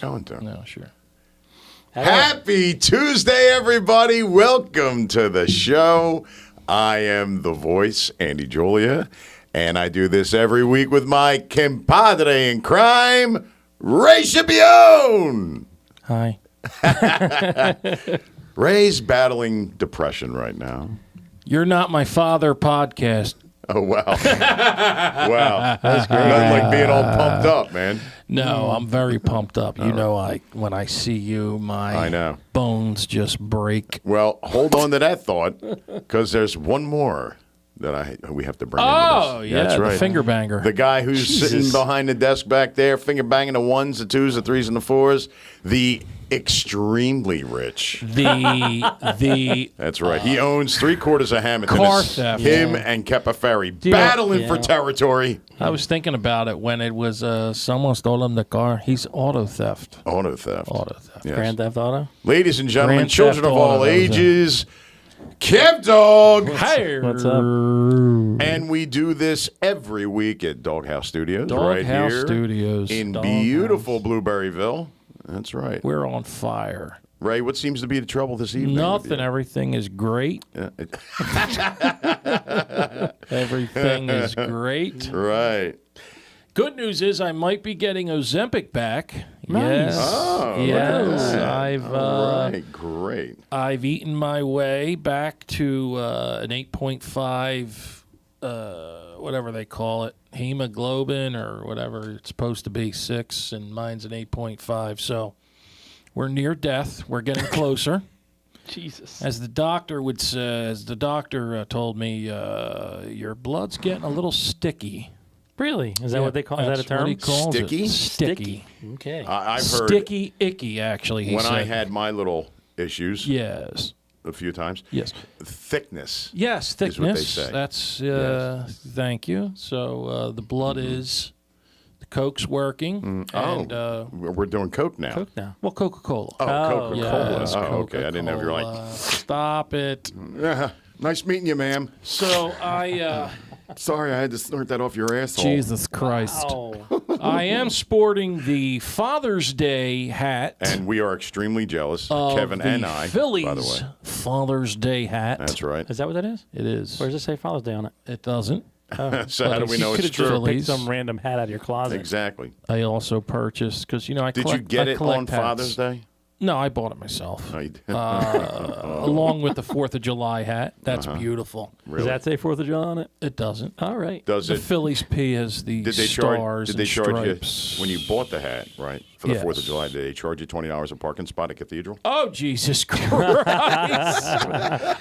going to. No, sure. Happy Tuesday, everybody. Welcome to the show. I am the voice, Andy Julia, and I do this every week with my compadre in crime, Ray Scipione. Hi. Ray's battling depression right now. You're Not My Father podcast. Oh, wow. Wow. That's great. Nothing like being all pumped up, man. No, I'm very pumped up. You know, when I see you, my bones just break. Well, hold on to that thought, because there's one more that we have to bring into this. Oh, yeah, that's right. The finger banger. The guy who's sitting behind the desk back there, finger banging the ones, the twos, the threes, and the fours. The extremely rich. That's right. He owns 3/4 of Hamilton. Car theft. Him and Kepa Ferry battling for territory. I was thinking about it when it was someone stole him the car. He's auto theft. Auto theft. Yes. Grand Theft Auto. Ladies and gentlemen, Grand children Theft of all Auto, ages, Kev Dog. Hey. What's up? And we do this every week at Doghouse Studios, right Doghouse here Studios. in beautiful Blueberryville. That's right. We're on fire. Ray, what seems to be the trouble this evening? Nothing. Everything is great. Everything is great. Right. Good news is I might be getting Ozempic back. Nice. Yes. Oh, yes. all right. Great. I've eaten my way back to an 8.5, whatever they call it, hemoglobin or whatever it's supposed to be, 6, and mine's an 8.5. So we're near death. We're getting closer. Jesus. As the doctor would say, told me, your blood's getting a little sticky. Really? Is that what they call it? Is that a term? What he calls Sticky? it. Sticky. Okay. I've heard Sticky, icky, actually, he when said. I had my little issues Yes. a few times. Yes. Thickness. Yes, thickness. Is what they say. That's, thank you. So the blood is, the Coke's working. And, We're doing Coke now. Coke now. well, Coca-Cola. Oh, Coca-Cola. Yes, Okay. I didn't know if you were like, Stop it. nice meeting you, ma'am. So Sorry, I had to snort that off your asshole. Jesus Christ. Oh. I am sporting the Father's Day hat. And we are extremely jealous, of Kevin the and I, Phillies by the way. Father's Day hat. That's right. Is that what that is? It is. Or does it say Father's Day on it? It doesn't. So how do we know You it's could have just true? picked some random hat out of your closet. Exactly. I also purchased, because, I Did collect, you get I it collect on hats. Father's Day? No, I bought it myself. No, you did. Along with the 4th of July hat. That's beautiful. Really? Does that say 4th of July on it? It doesn't. All right. Does The it? Phillies P has the Did they stars charge? Did they and charge stripes. you when you bought the hat, right, for the 4th of Yes. July? Did they charge you $20 a parking spot at Cathedral? Oh, Jesus Christ.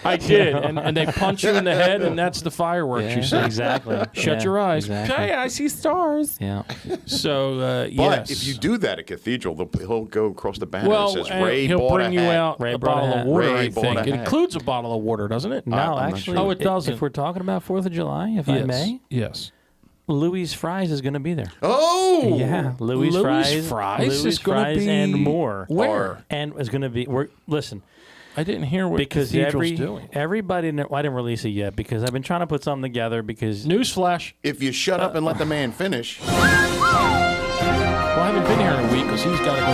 I did. And they punch you in the head, and that's the fireworks, you see. Exactly. Shut your eyes. Exactly. Hey, I see stars. Yeah. So, But yes. if you do that at Cathedral, he'll go across the banner well, and says, Ray he'll bought bring a you hat. out Ray a brought a bottle of hat. water, Ray I bought think. a It hat. includes a bottle of water, doesn't it? No, I'm not actually. sure. Oh, it doesn't. If we're talking about 4th of July, if I may, Yes. Louis Fries is going to be there. Oh! Yeah. Louis Fries is going to be and more. Where? And is going to be, listen, I didn't hear what because Cathedral's doing. everybody, I didn't release it yet because I've been trying to put something together because Newsflash. If you shut up and let the man finish. Well, I haven't been here in a week because he's got to go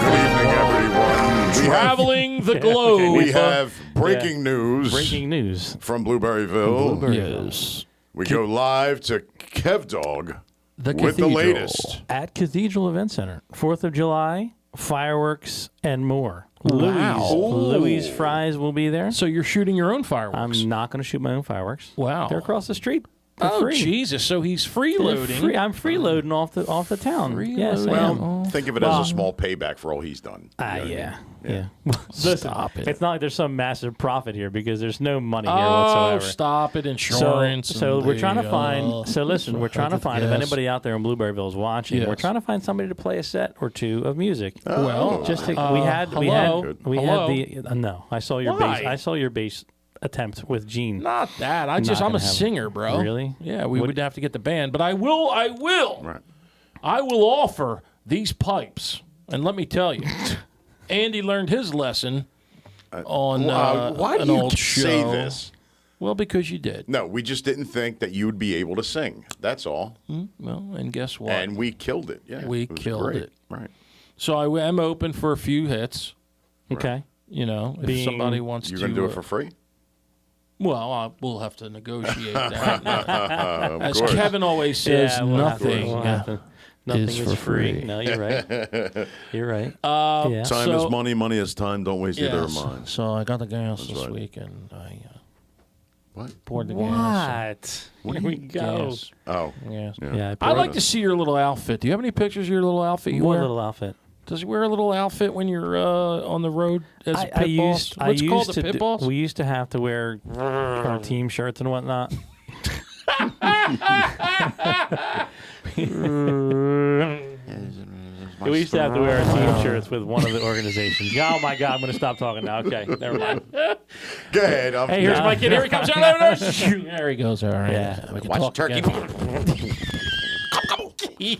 Good evening, everyone. traveling the globe. We have breaking news. breaking news. From Blueberryville. Yes. We go live to Kev Dog The with the Cathedral. latest. At Cathedral Event Center, 4th of July, fireworks, and more. Wow. Louis Fries will be there. So you're shooting your own fireworks. I'm not going to shoot my own fireworks. Wow. They're across the street. For Oh, free. Jesus. So he's freeloading. I'm freeloading off the town. Yes, I am. Well, think of it as a small payback for all he's done. You know what I mean? Yeah. Listen, Stop it. It's not like there's some massive profit here because there's no money here Oh, whatsoever. stop it. Insurance. So and we're trying to the, find. So listen, we're trying to find if Yes. anybody out there in Blueberryville is watching. Yes. We're trying to find somebody to play a set or two of music. Well, Just to, hello? we had the no. I saw your Why? bass. I saw your bass attempt with Gene. Not that. I'm Not a gonna singer, bro. Really? Yeah, we would have to get the band. But I will. Right. I will offer these pipes. And let me tell you, Andy learned his lesson on Why an do you old show. say this? Well, because you did. No, we just didn't think that you would be able to sing. That's all. Well, and guess what? And we killed it. Yeah, We it was killed great. it. Right. So I am open for a few hits. Okay. You know, if somebody wants You're to. going to do it for free? Well, we'll have to negotiate that. As course. Kevin always says, we'll have to- nothing. we'll have to- Nothing is is for free. free. No, you're right. You're right. Yeah. Time is money, money is time. Don't waste either of Yes. mine. So I got the gas this right. week, and I What? poured the gas. What? Here we go. Gas. Oh. Gas. Yeah, I'd like to see your little outfit. Do you have any pictures of your little outfit you What wear? little outfit? Does he wear a little outfit when you're on the road as a pit boss? What's it called, the pit boss? We used to have to wear our team shirts and whatnot. We used to have to wear our team shirts with one of the organizations. Oh my God, I'm going to stop talking now. Okay, never mind. Go ahead. Hey, here's my kid. Here he comes. There he goes. All right. Yeah. We can Watch talk the turkey. again.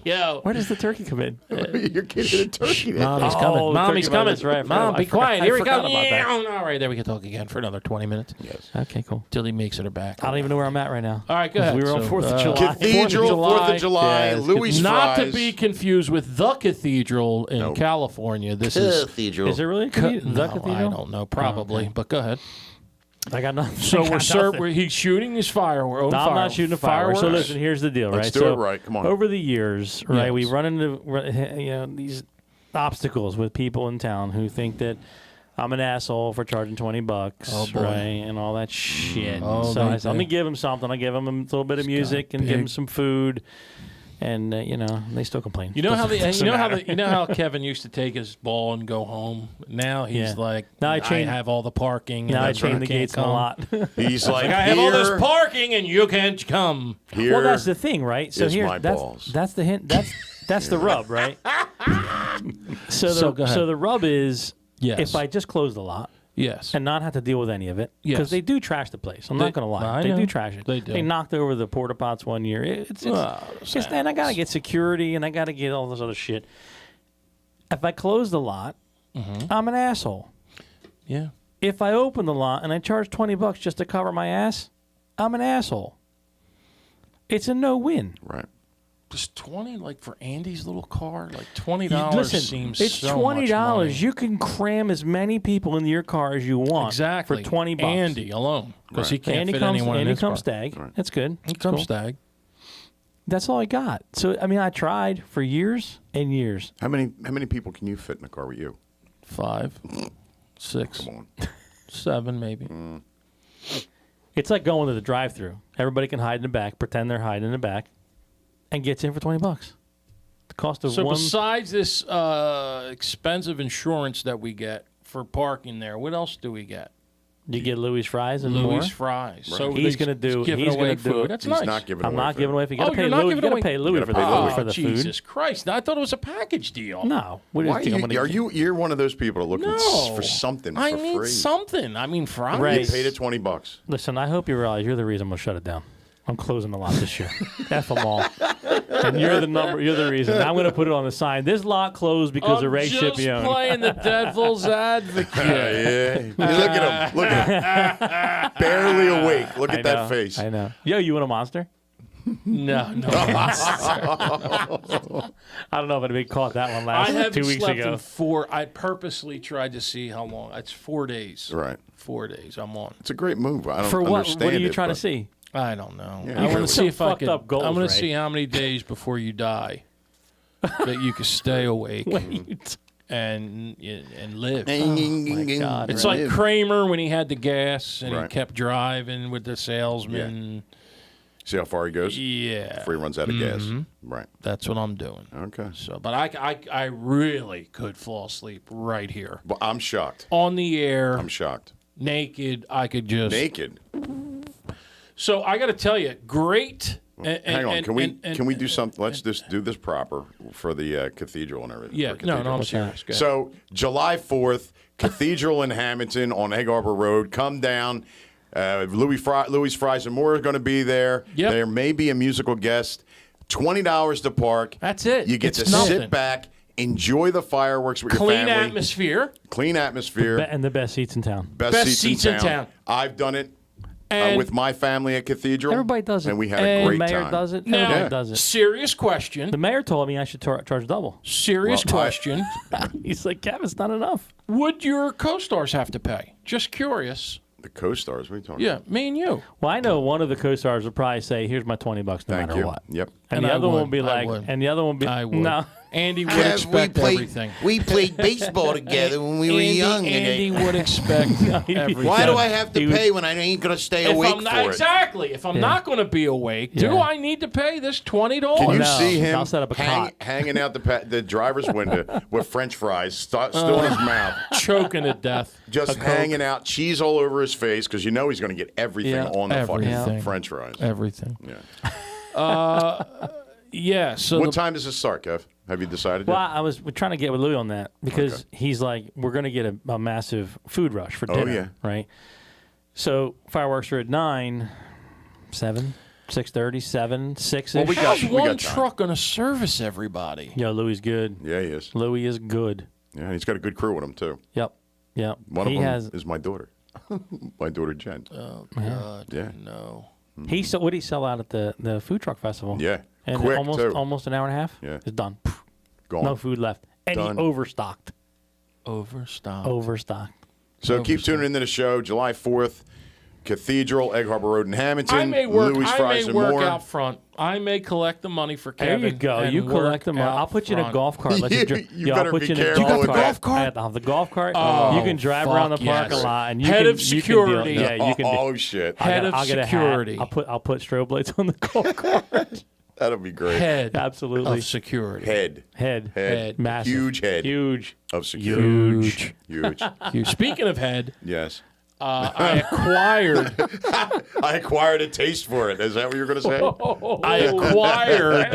Yo. Where does the turkey come in? You're getting a turkey. Mommy's Oh, coming. the Mommy's turkey coming. that's right. I Mom, forgot- be quiet. Here I he forgot comes. about that. All right, there we can talk again for another 20 minutes. Yes. Okay, cool. Till he makes it back. I don't even know where I'm at right now. All right, go ahead. We were on So, 4th of July. Cathedral, 4th of July, Yeah, it's Louis Not Fries. to be confused with the Cathedral in No. California. This is Cathedral. Is it really the cathedral? I don't know. Probably, but go ahead. I got nothing. So I got nothing. he's shooting his fireworks. No, I'm not shooting a firework. So listen, here's the deal, Let's right? do so it right. Come on. Over the years, right, we Yes. run into these obstacles with people in town who think that I'm an asshole for charging $20, Oh, boy. right, and all that shit. Oh, so they I said, let me do. give them something. I give them a little bit of music and give them big. some food, and they still complain. You know how Doesn't matter. you know how Kevin used to take his ball and go home. Now he's Yeah. like, Now I I chain- have all the parking. Now and I that's why chain the can't gates come. a lot. He's like, I have all this here, parking and you can't come. here. Well, that's the thing, right? So is here, my balls. that's the hint. That's the rub, right? So So go ahead. the rub is Yes. if I just close the lot Yes. and not have to deal with any of it, because Yes. they do trash the place. I'm They- not going to lie, I they know. do trash it. They do. They knocked over the porta pots one year. It's Well, and I got to get security and I got to get all this other shit. If I close the lot, I'm an asshole. Yeah. If I open the lot and I charge $20 just to cover my ass, I'm an asshole. It's a no-win. Right. Just 20, like for Andy's little car, like $20 Listen, seems it's so $20. much money. You can cram as many people into your car as you want Exactly. for $20. Andy alone, because he can't Andy fit comes, anyone in Andy his comes car. stag. That's good. He That's comes cool. stag. That's all I got. So I mean, I tried for years and years. How many people can you fit in a car with you? 5, 6, Come on. 7, maybe. It's like going to the drive-through. Everybody can hide in the back, pretend they're hiding in the back, and gets in for $20. The cost of So one. besides this expensive insurance that we get for parking there, what else do we get? You get Louis fries and Louis more. fries. So He's they gonna do- giving he's away gonna do food. it. That's He's nice. not giving I'm away not food. giving away. If you got Oh, to pay you're not Louis, you giving got to away- pay Louis you for gotta pay the Louis. for the Jesus food. Christ! I thought it was a package deal. No, what do you Why think I'm gonna are get? you're one of those people that looking No. for something for I need free. something. I mean, fries. Right. You paid it $20. Listen, I hope you realize you're the reason I'm gonna shut it down. I'm closing a lot this year. F them all. And you're the reason. I'm gonna put it on the sign. This lot closed because I'm of Ray just Shipione. playing the devil's advocate. Yeah. Look at him. Look at him. Barely awake. Look I at that know, face. I know. Yo, you want a monster? No. I don't know if anybody caught that one I last haven't 2 weeks slept ago. in 4. I purposely tried to see how long. It's 4 days. Right. 4 days. I'm on. It's a great move. I don't For what? understand What are you it, trying to but- see? I don't know. Yeah, I want really. to see if I Fucked could. up goals, I'm going Ray. to see how many days before you die that you can stay awake Wait. and live. my God. It's Right. like Kramer when he had the gas and he Right. kept driving with the salesman. See how far he goes Yeah, before he runs out of gas. Right. that's what I'm doing. Okay. So, but I really could fall asleep right here Well, I'm shocked. on the air, I'm shocked. naked. I could just Naked. So I got to tell you, great. Hang on. Can we do something? Let's just do this proper for the cathedral and everything. Yeah, for no, cathedral. I'm serious. Go ahead. So July 4th, Cathedral in Hamilton on Egg Harbor Road. Come down. Louis Fries and more are going to be there. Yep. There may be a musical guest. $20 to park. That's it. You get It's to nothing. sit back, enjoy the fireworks with Clean your family. atmosphere. Clean atmosphere. And the best seats in town. Best seats in town. town. I've done it. with my family at Cathedral. Everybody does it. And we had a great the mayor time. does it. Now, Everybody does it. serious question. The mayor told me I should charge double. Serious Well, question. He's like, Kev, it's not enough. Would your co-stars have to pay? Just curious. The co-stars, what are you talking Yeah, me and you. Well, I know one of the co-stars would probably say, "Here's my $20 no Thank matter you. what." Yep. And And the I other one would. would be I like, would. and the other one would be, I would. no. Andy would expect everything. We played baseball together when we were Andy, young. Andy would expect everything. Why do I have to He would- pay when I ain't gonna stay If awake I'm for not, it? exactly. If I'm not going to be awake, do Yeah. I need to pay this $20? Can you no. see him I'll set up a cot. hanging out the driver's window with French fries still in his mouth, choking to death? just hanging out, cheese all over his face because you know he's going to get everything Yeah. on the fucking Everything. French fries. Everything. Yeah. Yeah. So What time does this start, Kev? Have you decided? Well, yet? we're trying to get with Louis on that because he's like, we're going to get a massive food rush for dinner, yeah. right? So fireworks are at 9, 7, 6:30, 7, 6 Well, we got- how's one time. truck going to service everybody? Yo, Louis is good. Yeah, he is. Louis is good. Yeah, he's got a good crew with him too. Yep. One he of them has. is my daughter. My daughter Jen. Oh God. Yeah. No. What did he sell out at the food truck festival? Yeah. And Quick, almost too. an hour and a half. Yeah. It's done. Gone. No food left, and Done. he overstocked. Overstock. Overstocked. So keep tuning into the show. July 4th, Cathedral, Egg Harbor Road in Hamilton. I may work. Louis I Fries may and work more. out front. I may collect the money for There Kevin. you go. and You collect work them. I'll out put you in a front. golf cart. Let You I'll better put be you in a careful golf with cart. that. Golf cart? I have the golf cart. Oh, you can drive around the fuck parking yes. lot and you Head can, of you can security. deal. Yeah, you can. Oh shit, Head of I'll get a security. hat. I'll put strobe lights on the golf cart. that'll be great. Head Absolutely. of security. Head. Massive. Huge head Huge. of security. Huge. Huge. Huge. Speaking of head, Yes. I acquired. I acquired a taste for it. Is that what you're going to say? I acquired.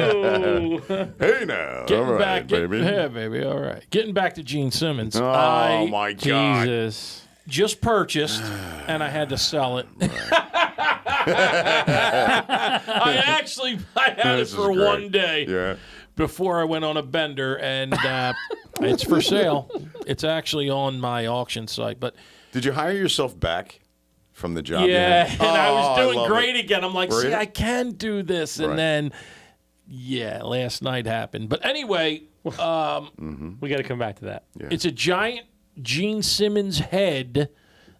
Hey now. Getting All right, back, baby. Yeah, baby. All right. Getting back to Gene Simmons. Oh, I my God. Jesus. just purchased, and I had to sell it. I had This it for is great. one day Yeah. before I went on a bender, and it's for sale. It's actually on my auction site, but Did you hire yourself back from the job? you yeah, had? and I Oh, was doing love great it. again. I'm like, Were see, you? I can do this, and Right. then yeah, last night happened. But anyway, We got to come back to that. it's a giant Gene Simmons head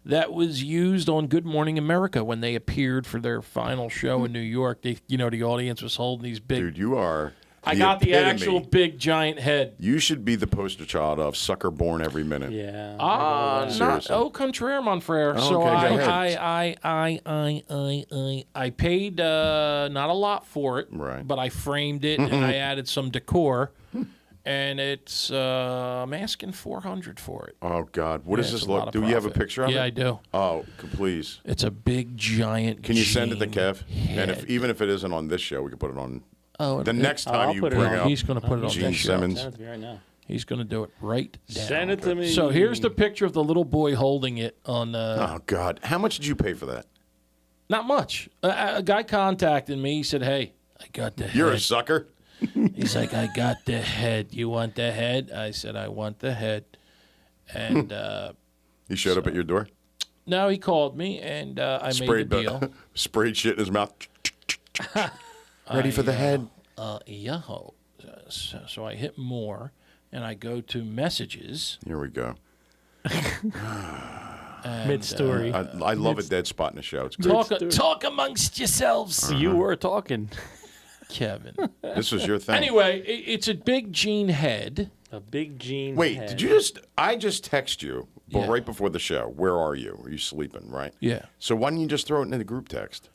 that was used on Good Morning America when they appeared for their final show in New York. They, the audience was holding these big. Dude, you are. I got the epitome. actual big giant head. You should be the poster child of sucker born every minute. Yeah. Not Seriously. au contraire, mon frère. Oh, So okay, go I paid not a lot for it, Right. but I framed it and I added some decor, and it's I'm asking $400 for it. Oh God, what does Yeah, this it's a lot look? of Do you have a profit. picture of it? Yeah, I do. Oh, please. It's a big giant. Can you send it to Gene Kev? And head. even if it isn't on this show, we can put it on. Oh, The next time I'll you put it bring on. up he's going to put it on Gene this show. Simmons. Send it to me right now. He's going to do it right down. Send it to me. So here's the picture of the little boy holding it on. Oh God, how much did you pay for that? Not much. A guy contacted me. He said, "Hey, I got the You're a head." sucker. He's like, "I got the head. You want the head?" I said, "I want the head." And He showed up at your door, no, he called me, and I sprayed made the deal. sprayed shit in his mouth. Ready for the head? Yahoo. So I hit more, and I go to messages. Here we go. And, Mid-story. I love a dead spot in the show. It's great. talk amongst yourselves, You were talking. Kevin. This was your thing. Anyway, it's a big Gene head. A big Gene Wait, head. did you just? I just text you, but Yeah. right before the show. Where are you? Are you sleeping? Right. Yeah. So why didn't you just throw it in the group text?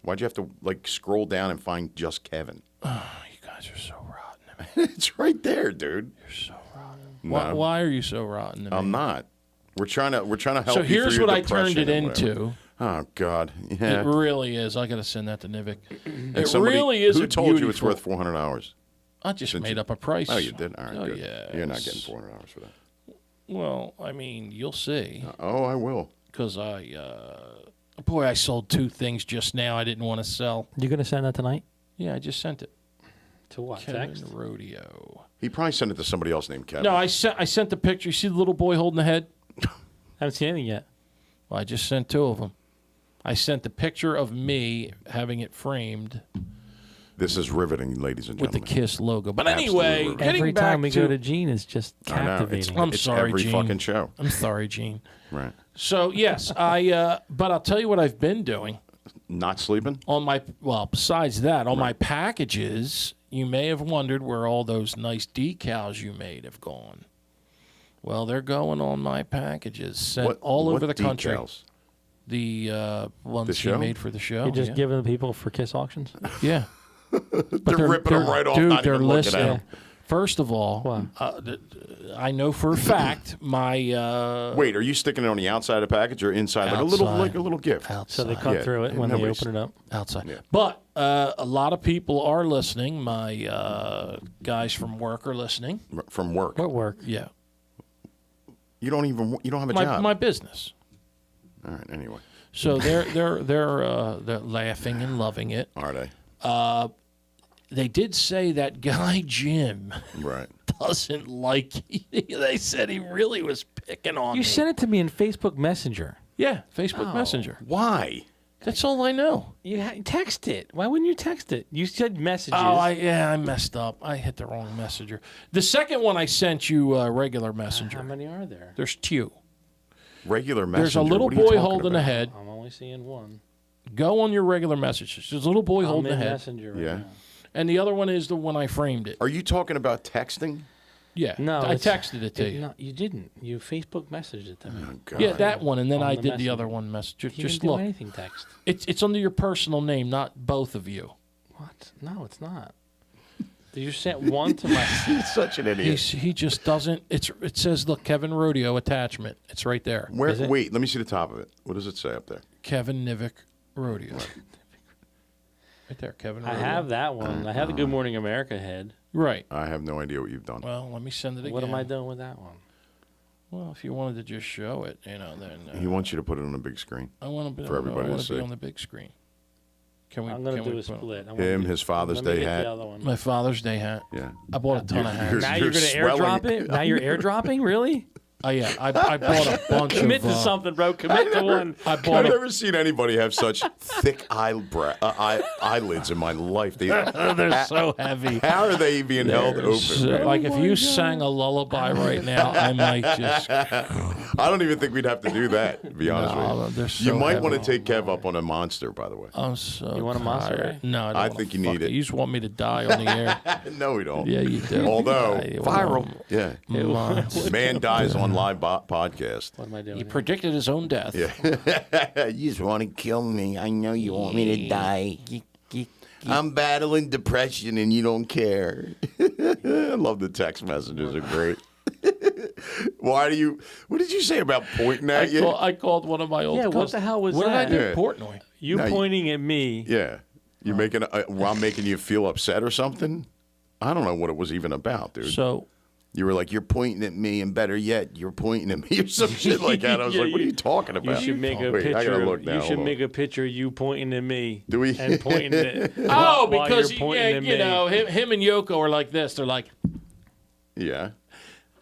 Why'd you have to scroll down and find just Kevin? Oh, you guys are so rotten to me. It's right there, dude. You're so rotten. No, Why are you so rotten to me? I'm not. We're trying to help. So you here's through what your I turned it depression and whatever. into. Oh God. It Yeah. really is. I got to send that to Nivik. And It somebody- really is. Who a told you it's beautiful- worth $400? I just Since made you- up a price. Oh, you did. All right. Oh, good. yeah. You're not getting $400 for that. Well, I mean, you'll see. Oh, I will. Because I sold 2 things just now I didn't want to sell. You gonna send that tonight? Yeah, I just sent it. To what? Kevin Text? Rodeo. He probably sent it to somebody else named Kevin. No, I sent the picture. You see the little boy holding the head? Haven't seen anything yet. Well, I just sent 2 of them. I sent the picture of me having it framed This is riveting, ladies and with the gentlemen. KISS logo. But Absolutely anyway, riveting. getting Every back time we go to Gene, it's just I know. captivating. I'm It's sorry, every Gene. fucking show. I'm sorry, Gene. Right. So yes, but I'll tell you what I've been doing Not sleeping? on my. Well, besides that, on my packages, you may have wondered where all those nice decals you made have gone. Well, they're going on my packages sent all over the country. Decals? The ones The he show? made for the show. You're just yeah. giving the people for KISS auctions? Yeah. But They're ripping them right off, Dude, not they're even looking at listening. them. First of all, Wow. I know for a fact my Wait, are you sticking it on the outside of the package or inside? Outside. Like a little gift? So outside. they cut Yeah, through it when they nobody's- open it up. outside. Yeah. But a lot of people are listening. My guys from work are listening. From work. What work? Yeah. You don't have a job. My business. All right, anyway. So they're laughing and loving it. Are they? They did say that guy Jim Right. doesn't like. They said he really was picking on You me. sent it to me in Facebook Messenger. Yeah, Facebook Messenger. Why? That's all I know. You text it. Why wouldn't you text it? You said messages. Oh, I messed up. I hit the wrong messenger. The second one I sent you regular messenger. How many are there? There's two. Regular messenger. There's a little What are you boy talking holding a about? head. I'm only seeing one. Go on your regular messages. There's a little boy I'm holding a in head. Messenger right Yeah. now. And the other one is the one I framed it. Are you talking about texting? Yeah. No, I it's- texted it to you. No, you didn't. You Facebook messaged it to me. Oh, God. Yeah, that one, and then On I the did the messenger. other one messenger. You Just didn't look. do anything text. It's under your personal name, not both of you. What? No, it's not. You sent one to my. You're such an idiot. He just doesn't. It says look, Kevin Rodeo attachment. It's right there. Where? Is it? Wait, let me see the top of it. What does it say up there? Kevin Nivick Rodeo. Right there, Kevin. I Rodeo. have that one. I have the Good Morning America head. Right. I have no idea what you've done. Well, let me send it again. What am I doing with that one? Well, if you wanted to just show it, then He wants you to put it on a big screen. I want to be, For everybody I want to to be see. on the big screen. Can we? I'm going can to do we a put- split. His Father's Let me Day get hat. the other one. My Father's Day hat. Yeah. I bought a ton of hats. Now You're you're going to swelling. airdrop it? Now you're airdropping? Really? Oh yeah, I bought a bunch Commit of. to something, bro. Commit to one. I I've bought a, never seen anybody have such thick eyelids in my life. they're so heavy. How are they being held open? So, like if you sang a lullaby right now, I might just. I don't even think we'd have to do that, to be honest No, with they're you. so You might heavy. want to take Kev up on a monster, by the way. I'm so. You want a monster tired. ray? No, I, don't I wanna think you need fuck it. You just want me to die on the air. No, we don't. Yeah, you do. Although, Yeah, viral. Yeah. well, Man dies on live podcast. What am I doing? he here? predicted his own death. Yeah. You just want to kill me. I know you want me to die. I'm battling depression and you don't care. I love the text messages. Are great. What did you say about pointing at you? I called one of my old. Yeah, what customers. the hell was what that? did I do? Yeah. Portnoy. You No, you- pointing at me. Yeah. You making while I'm making you feel upset or something? I don't know what it was even about, dude. So You were like, you're pointing at me, and better yet, you're pointing at me or some shit like that. I was Yeah, like, what are you- you talking You about? should make a Wait, I picture. gotta look now. You should Hold on. make a picture of you pointing at me. Do we? And pointing at. oh, while because you're pointing at you me. know him and Yoko are like this. They're like, Yeah.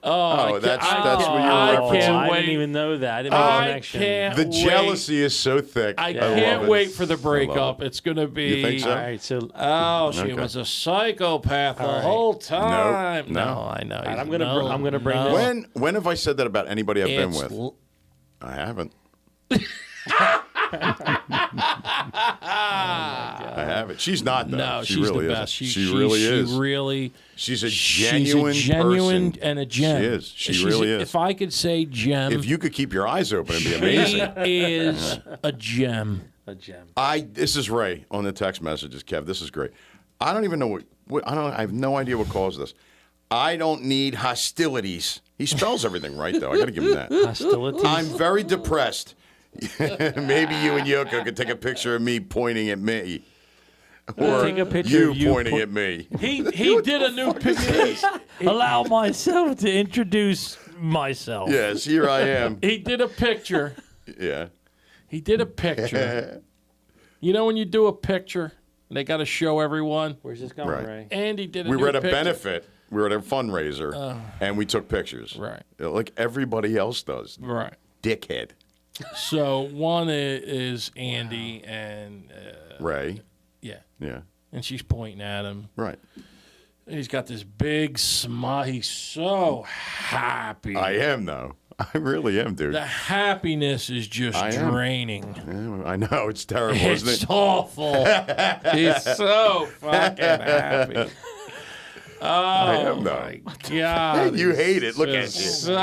oh, that's I what can't- you were I referencing. can't I wait. didn't even know that. I didn't make a I connection. can't. The wait. jealousy is so thick. I love can't it. wait for the I love breakup. it. It's gonna be. You think so? All right, so Oh, she Okay. was a psychopath the All right. whole time. No. No, I know. right, I'm gonna bring no. this- When have I said that about anybody I've been It's with? I haven't. I haven't. She's not though. No, she she's really the isn't. best. She really is. She really. She's a She's genuine, a genuine person. and a gem. She is. She She's really a- is. If I could say gem, If you could keep your eyes open, it'd be she amazing. is a gem. a gem. This is Ray on the text messages, Kev. This is great. I don't even know I have no idea what caused this. I don't need hostilities. He spells everything right, though. I got to give him that. Hostilities. I'm very depressed. Maybe you and Yoko could take a picture of me pointing at me. Or Take a picture you of you pointing po- at me. He did a new picture. Allow myself to introduce myself. Yes, here I am. He did a picture. Yeah. He did a picture. You know when you do a picture, they got to show everyone. Where's this going, Right. Ray? Andy did a We new were at a picture. benefit. We were at a fundraiser, and we took pictures. Right. Like everybody else does. Right. Dickhead. So one is Andy and Ray. yeah, Yeah. and she's pointing at him. Right. And he's got this big smile. He's so happy. I am though. I really am, dude. The happiness is just I am. draining. Yeah, I know it's terrible, isn't It's it? awful. He's so fucking happy. Oh, I am though. my God. You hate it. Look at He's you. so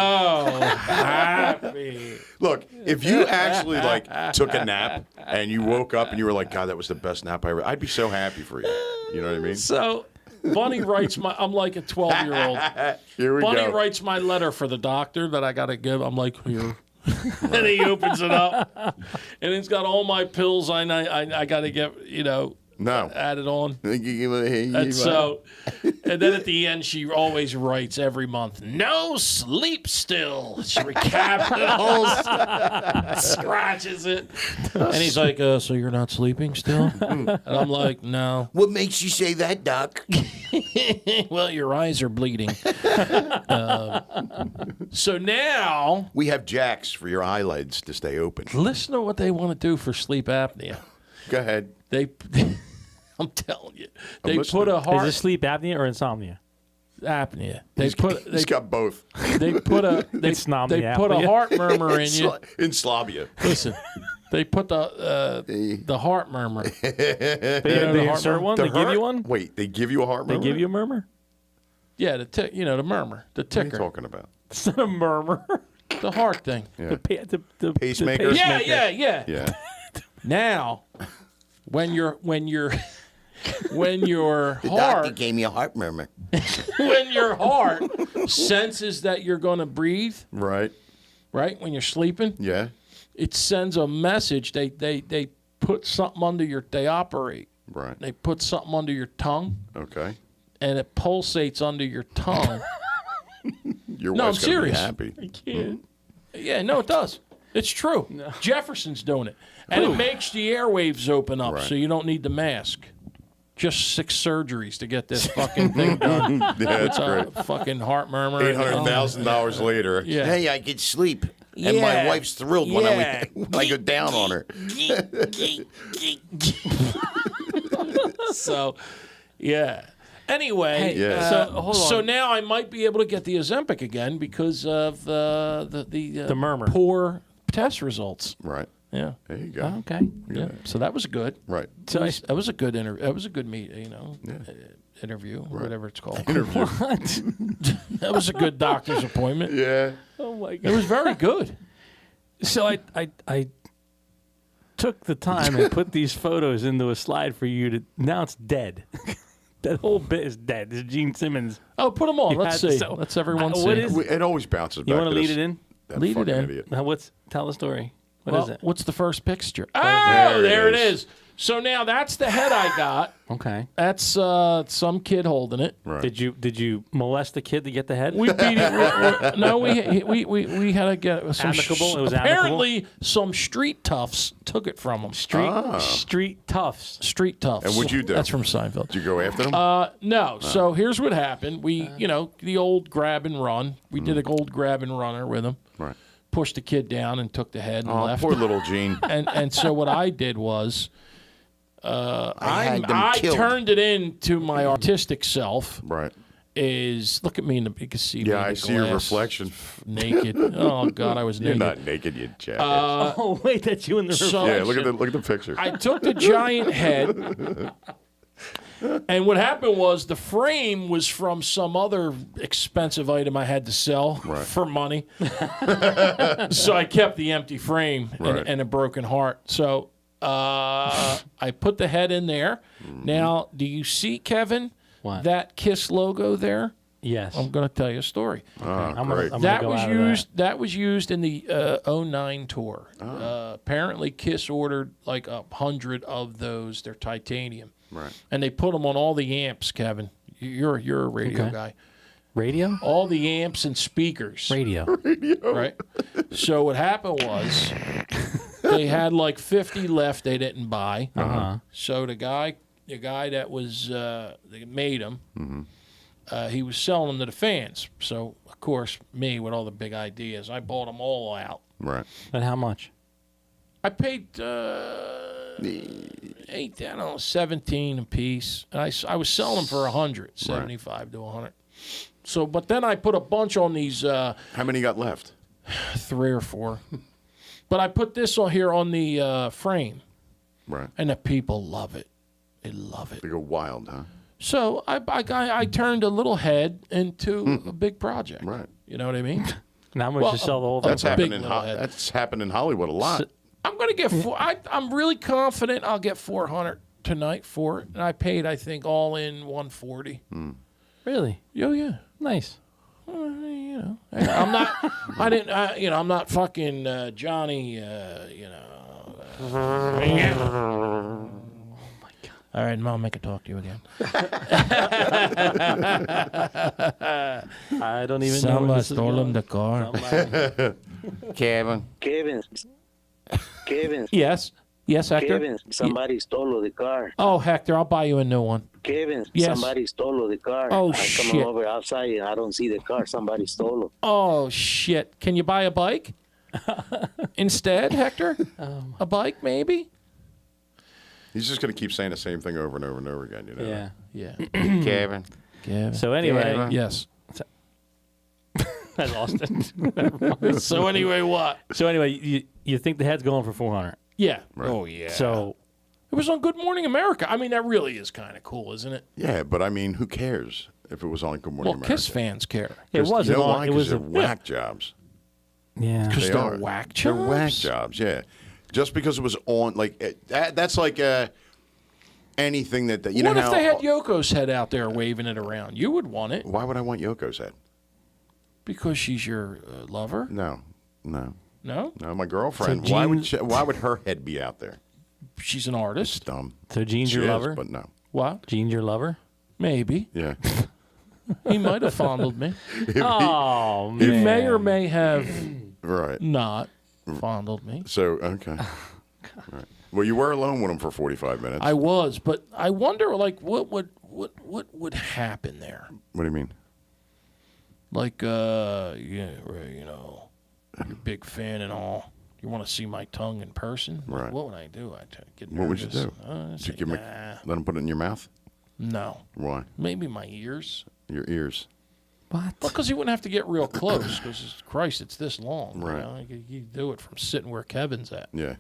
happy. Look, if you actually took a nap and you woke up and you were like, God, that was the best nap I ever. I'd be so happy for you. You know what I mean? So Bunny writes I'm like a 12-year-old. Here we Bunny go. writes my letter for the doctor that I got to give. I'm like, here. And he opens it up. And it's got all my pills I got to get, No. added on. And And so, and then at the end, she always writes every month, no sleep still. She recapitals, scratches it. And he's like, so you're not sleeping still? And I'm like, no. What makes you say that, Doc? Well, your eyes are bleeding. So now, We have jacks for your eyelids to stay open. listen to what they want to do for sleep apnea. Go ahead. They, I'm telling you, they listening. put a Is heart this sleep apnea or insomnia? apnea. They put He's got both. they put a they, It's not they the put a apnea. heart murmur in you. In Slavia. Listen, they put the heart murmur. They, know they the insert heart- one? The They give heart- you one? Wait, they give you a heart They murmur? give you a murmur? Yeah, the murmur, the What are you ticker, talking about? It's not a murmur. the heart thing. Yeah. The Pacemaker? Yeah, yeah. Yeah. Now, when your The doctor heart gave me a heart murmur. when your heart senses that you're going to breathe, Right. right? When you're sleeping, Yeah. it sends a message. They put something under they operate. Right. They put something under your tongue, Okay. and it pulsates under your tongue. Your No, wife's I'm gonna be serious. happy. I can't. Yeah, no, it does. It's true. Jefferson's doing it. And it makes the airwaves open up Right. so you don't need the mask. Just 6 surgeries to get this fucking thing done. Yeah, that's great. Fucking heart murmur. $800,000 later. Yeah. Hey, I could sleep. And Yeah. my wife's thrilled when Yeah. when I go down on her. So, yeah. Anyway, Yeah. So, hold on. so now I might be able to get the Ozempic again because of the murmur. poor test results. Right. Yeah. There you go. Okay. Yeah. So that was good. Right. So That was a good interview. That was a good interview or whatever it's called. what? That was a good doctor's appointment. Yeah. Oh my It god. was very good. So I took the time and put these photos into a slide for you to. Now it's dead. That whole bit is dead. This is Gene Simmons. Oh, put them on. You Let's had- see. so- Let's everyone see. what is- It always bounces back. You want to to lead this- it in? That Lead it fucking in. idiot. Now, tell the story. What is Well, it? what's the first picture? Oh, There it there it is. is. So now that's the head I got. Okay. That's some kid holding it. Right. Did you molest the kid to get the head? We beat it. No, we had to get some. Amicable? It was apparently some street toughs took it from him. Street toughs. Street toughs. And what'd you do? That's from Seinfeld. Did you go after them? No. So here's what happened. We, the old grab and run. We did an old grab and runner with him. right. Pushed the kid down and took the head and Oh, left. poor little Gene. And so what I did was I had them I killed. turned it into my artistic self. Right. Is look at me in the you can see me Yeah, in the I see your glass, reflection. naked. Oh God, I was You're naked. not naked, you jackass. Oh wait, that's you in the so- yeah, look at the picture. I took the giant head, and what happened was the frame was from some other expensive item I had to sell for money. So I kept the empty frame Right. and a broken heart. So I put the head in there. Now, do you see, Kevin, What? that KISS logo there? Yes. I'm going to tell you a story. I'm great. gonna That go was out of used. That was used in the '09 tour. Apparently, KISS ordered like 100 of those. They're titanium, Right. and they put them on all the amps. Kevin, you're a radio Okay. guy. Radio. All the amps and speakers, Radio. right? So what happened was they had like 50 left. They didn't buy. So the guy that was that made them. He was selling them to the fans. So, of course, me with all the big ideas, I bought them all out. Right. But how much? I paid 17 a piece. And I was selling them for 100, 75 to 100. So, but then I put a bunch on these. How many got left? 3 or 4. But I put this on here on the frame. Right. And the people love it. They love it. They go wild, huh? So I turned a little head into a big project. Right. You know what I mean? Now I'm going to sell the whole thing. That's big happened in Hollywood a lot. I'm going to get I'm really confident I'll get 400 tonight for it. And I paid, I think, all in 140. Really? Oh, yeah. Nice. You know, I'm not. I'm not fucking Johnny. All right, Mom, I can talk to you again. I don't even know. Somebody where this is stole him going. the car. Kevin. Kevin, Yes, Hector. Kevin, somebody stole the car. Oh, Hector, I'll buy you a new one. Kevin, Yes. somebody stole the car. Oh, I'm shit. coming over outside and I don't see the car. Somebody stole it. Oh shit! Can you buy a bike instead, Hector? A bike, maybe? He's just going to keep saying the same thing over and over and over again. You know. Yeah. Yeah. Kevin. Yeah. So anyway, Yeah. Yes. I lost it. So anyway, what? So anyway, you think the head's going for 400? Yeah. Right. Oh yeah. So it was on Good Morning America. I mean, that really is kind of cool, isn't it? Yeah, but I mean, who cares if it was on Good Morning Well, America? Kiss fans care it wasn't You know on. why? It 'Cause was they're a whack jobs. yeah. Because They they're are. whack They're jobs. whack jobs, yeah. Just because it was on, like, that's like anything that you know What if how. they had Yoko's head out there waving it around? You would want it Why would I want Yoko's head? because she's your lover. No. No, My girlfriend. So Why would her head be out there? she's an artist. Dumb. So Gene's She your is, lover? but no. What? Gene's your lover? Maybe Yeah. he might have fondled me. Oh man. He may or may have Right. not fondled me. So okay. Right. Well, you were alone with him for 45 minutes. I was, but I wonder, like, what would happen there? What do you mean? Like, yeah, you know, you're a big fan and all. You want to see my tongue in person? Right. What would I do? I'd get nervous. What would you do? I'd Did say, you give him nah, let him put it in your mouth? no. Why? Maybe my ears. Your ears. What? Well, because he wouldn't have to get real close. Because Christ, it's this long. Right. You know? You do it from sitting where Kevin's at. Yeah.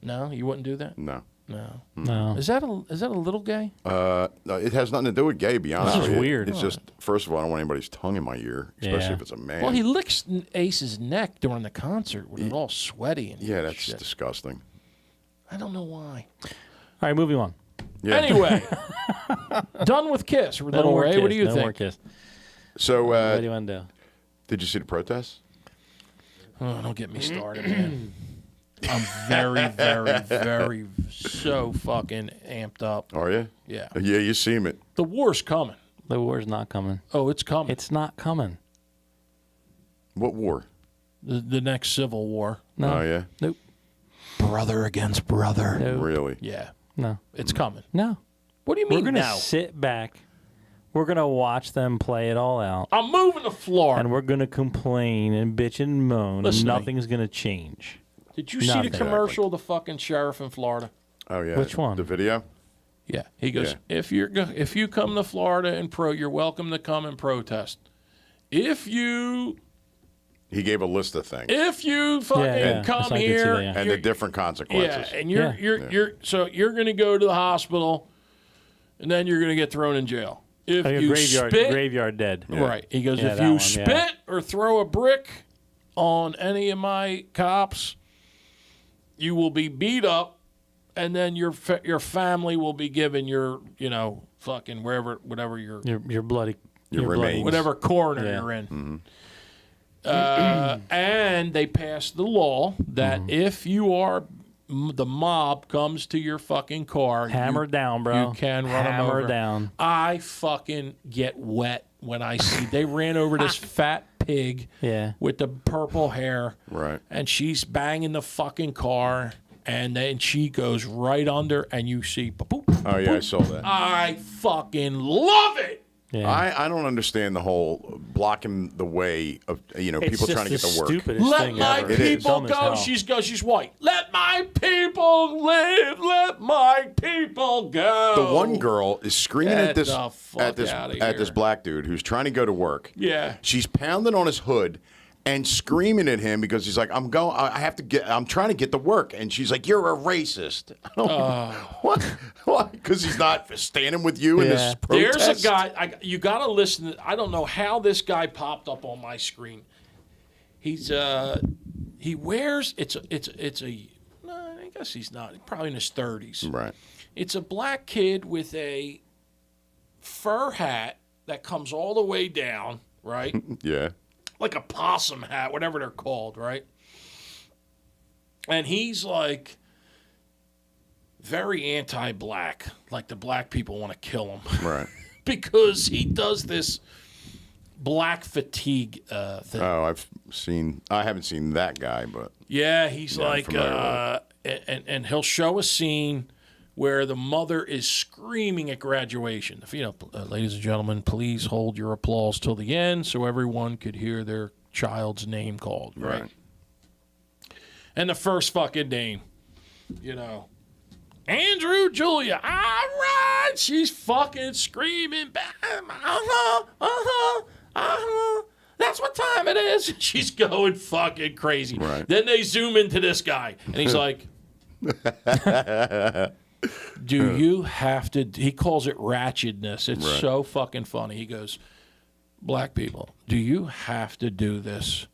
No, you wouldn't do that. No. No. No. Is that a little gay? No, it has nothing to do with gay, to be honest This is with you. weird. It's just, first of all, I don't want anybody's tongue in my ear, especially Yeah. if it's a man. Well, he licks Ace's neck during the concert when it's all sweaty and yeah, that's shit. disgusting. I don't know why. All right, moving on. Yeah. Anyway, done with Kiss. No Little more Ray, kiss. what do you no think? more kiss. So, What do you want to do? did you see the protests? Oh, don't get me started, man. I'm very, very, very so fucking amped up. Are you? Yeah. Yeah, you seem it. The war's coming. The war's not coming. Oh, it's coming. It's not coming. What war? The next civil war. No. Oh, yeah? Nope. Brother against brother. No. Really? Yeah. No. It's coming. No. What do you We're mean gonna now? sit back. We're gonna watch them play it all out, I'm moving to Florida. and we're gonna complain and bitch and moan, Listen to and me. nothing's gonna change. Did you see Nothing. the commercial of the fucking sheriff in Florida? Oh, yeah. Which one? The video? Yeah. He goes, Yeah. if you come to Florida and you're welcome to come and protest. If you He gave a list of things fucking yeah. come So I did see here, that, yeah. and the different consequences. yeah, and Yeah. you're going to go to the hospital, and then you're going to get thrown in jail. If Like a you graveyard, spit, graveyard dead. right? He goes, Yeah, if that you one, spit yeah. or throw a brick on any of my cops, you will be beat up, and then your family will be given your fucking whatever your Your bloody. Your bloody- remains. whatever corner Yeah. you're in. And they passed the law that if you are the mob comes to your fucking car, Hammer down, bro. you can run 'em Hammer over. down. I fucking get wet when I see they ran over this fat pig Yeah. with the purple hair, Right. and she's banging the fucking car, and then she goes right under, and you see, boop, Oh, yeah, I saw that. I fucking love it. Yeah. I don't understand the whole blocking the way of people It's trying to get just to work. the stupidest Let thing my ever. It is. people Dumb as go. hell. She's white. Let my people live. Let my people go. The one girl is screaming Get at this the fuck outta at this here. black dude who's trying to go to work. Yeah. She's pounding on his hood and screaming at him because he's like, I'm trying to get to work. And she's like, you're a racist. I don't, what? Why? Because he's not standing with you in this Yeah. protest? There's a guy. You got to listen. I don't know how this guy popped up on my screen. He wears it's a. No, I guess he's not. He's probably in his 30s. Right. It's a black kid with a fur hat that comes all the way down, right? Yeah. Like a possum hat, whatever they're called, right? And he's like very anti-black, like the black people want to kill him, Right. because he does this black fatigue thing. Oh, I haven't seen that guy, but Yeah, he's Yeah, I'm like, familiar and he'll show a scene where the mother is screaming at graduation. Ladies and gentlemen, please hold your applause till the end so everyone could hear their child's name called, right? And the first fucking name, Andrew Julia. All right, she's fucking screaming back. That's what time it is. She's going fucking crazy. Right. Then they zoom into this guy, and he's like, do you have to, he calls it ratchetness. It's Right. so fucking funny. He goes, black people, do you have to do this?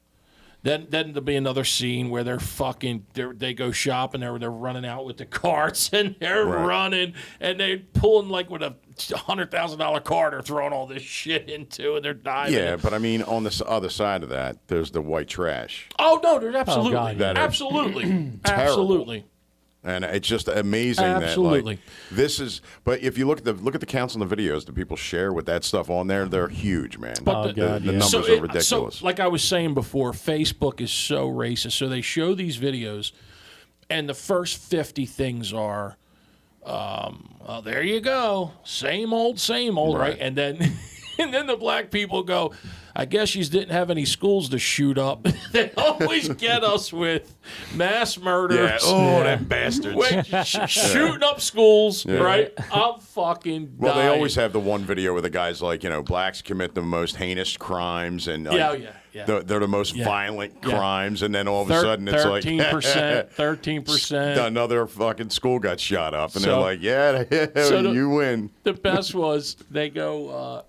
Then there'll be another scene where they go shopping, they're running out with the carts, and they're Right. running, and they're pulling like with a $100,000 cart, they're throwing all this shit into, and they're diving. yeah. But I mean, on the other side of that, there's the white trash. Oh no, there's absolutely, God, yeah. absolutely, absolutely. And it's just amazing Absolutely. that this is. But if you look at the counts on the videos that people share with that stuff on there, they're huge, man. But the God, yeah. numbers are ridiculous. So, like I was saying before, Facebook is so racist. So they show these videos, and the first 50 things are, well, there you go, same old, right? Right. And then, and then the black people go, I guess you didn't have any schools to shoot up. They always get us with mass murders. Yeah. Oh, that bastards. Shooting up schools, Yeah. right? I'm fucking Well, they dying. always have the one video where the guy's like, blacks commit the most heinous crimes, and like, yeah. they're the most violent Yeah. crimes, and then all of a sudden it's like 13%. another fucking school got shot up, and So- they're like, so you win. The best was they go,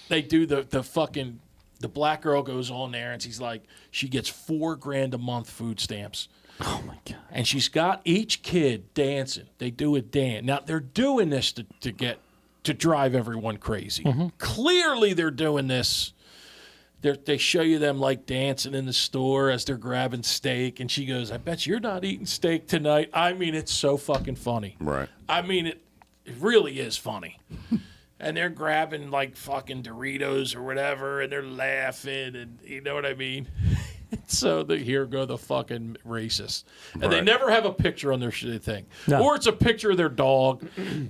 they do the black girl goes on there, and she's like, she gets $4,000 a month food stamps. Oh my God. And she's got each kid dancing. They do a dance. Now they're doing this to drive everyone crazy. Clearly they're doing this. They show you them like dancing in the store as they're grabbing steak, and she goes, I bet you're not eating steak tonight. I mean, it's so fucking funny. Right. I mean, it really is funny. And they're grabbing like fucking Doritos or whatever, and they're laughing, and you know what I mean? So here go the fucking racists. And they Right. never have a picture on their thing. No. Or it's a picture of their dog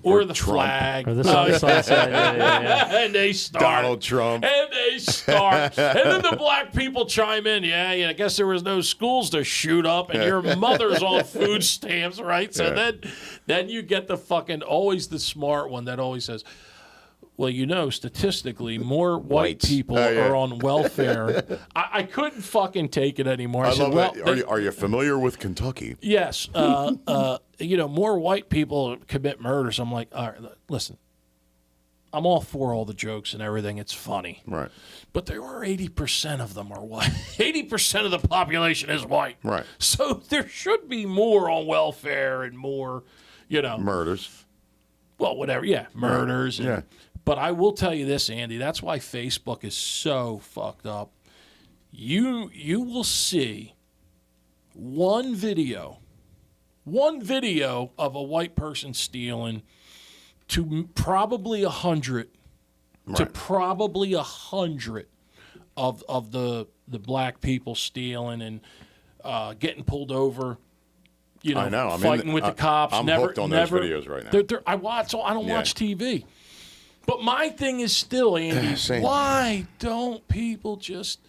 or the Trump. flag. Or the sunset. Yeah. And they start. Donald Trump. And they start. And then the black people chime in. Yeah, I guess there was no schools to shoot up, and your mother's on food stamps, right? So then you get the fucking, always the smart one that always says, well, statistically, more white Whites. people Oh, yeah. are on welfare. I couldn't fucking take it anymore. I I said, love well, it. Are you familiar with Kentucky? yes, more white people commit murders. I'm like, all right, listen, I'm all for all the jokes and everything. It's funny. Right. But there are 80% of them are white. 80% of the population is white. Right. So there should be more on welfare and more, Murders. well, whatever. Yeah, murders. Yeah. But I will tell you this, Andy. That's why Facebook is so fucked up. You will see one video of a white person stealing to probably 100 to Right. probably 100 of the black people stealing and getting pulled over. I know. Fighting with the cops. I'm never, hooked on never, those videos right now. I don't watch TV. But my thing is still, Andy, Same. why don't people just,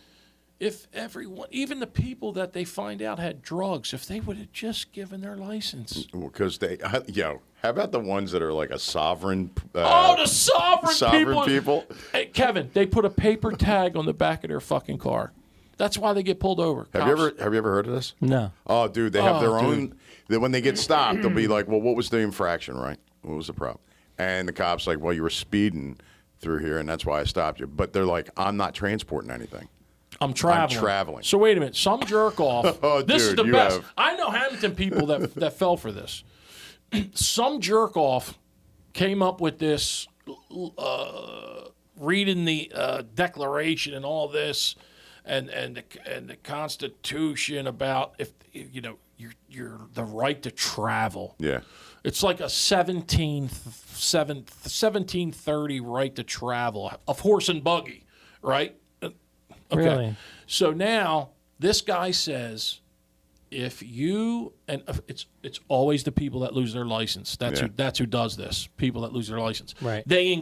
if everyone, even the people that they find out had drugs, if they would have just given their license? Because they, how about the ones that are like a sovereign? The sovereign people. Hey, Kevin, they put a paper tag on the back of their fucking car. That's why they get pulled over. Have you ever heard of this? No. Oh, dude, they have their own. When they get stopped, they'll be like, "Well, what was the infraction, right? What was the problem?" And the cop's like, "Well, you were speeding through here, and that's why I stopped you." But they're like, "I'm not transporting anything. I'm traveling. I'm traveling." So wait a minute. Some jerk off. Oh, this is dude, the you best. have- I know Hamilton people that fell for this. Some jerk off came up with this, reading the Declaration and all this, and the Constitution about if you know you're the right to travel. Yeah. It's like a 1730 right to travel of horse and buggy, right? Okay. Really? So now this guy says, if you and it's always the people that lose their license. That's who does this. People that lose their license. Right. They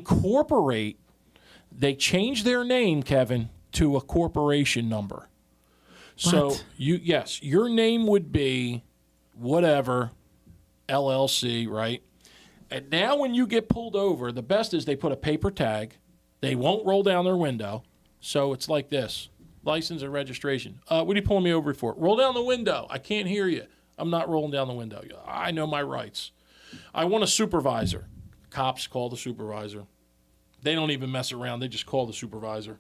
change their name, Kevin, to a corporation number. So What? your name would be whatever LLC, right? And now when you get pulled over, the best is they put a paper tag. They won't roll down their window. So it's like this. License and registration. What are you pulling me over for? Roll down the window. I can't hear you. I'm not rolling down the window. I know my rights. I want a supervisor. Cops call the supervisor. They don't even mess around. They just call the supervisor.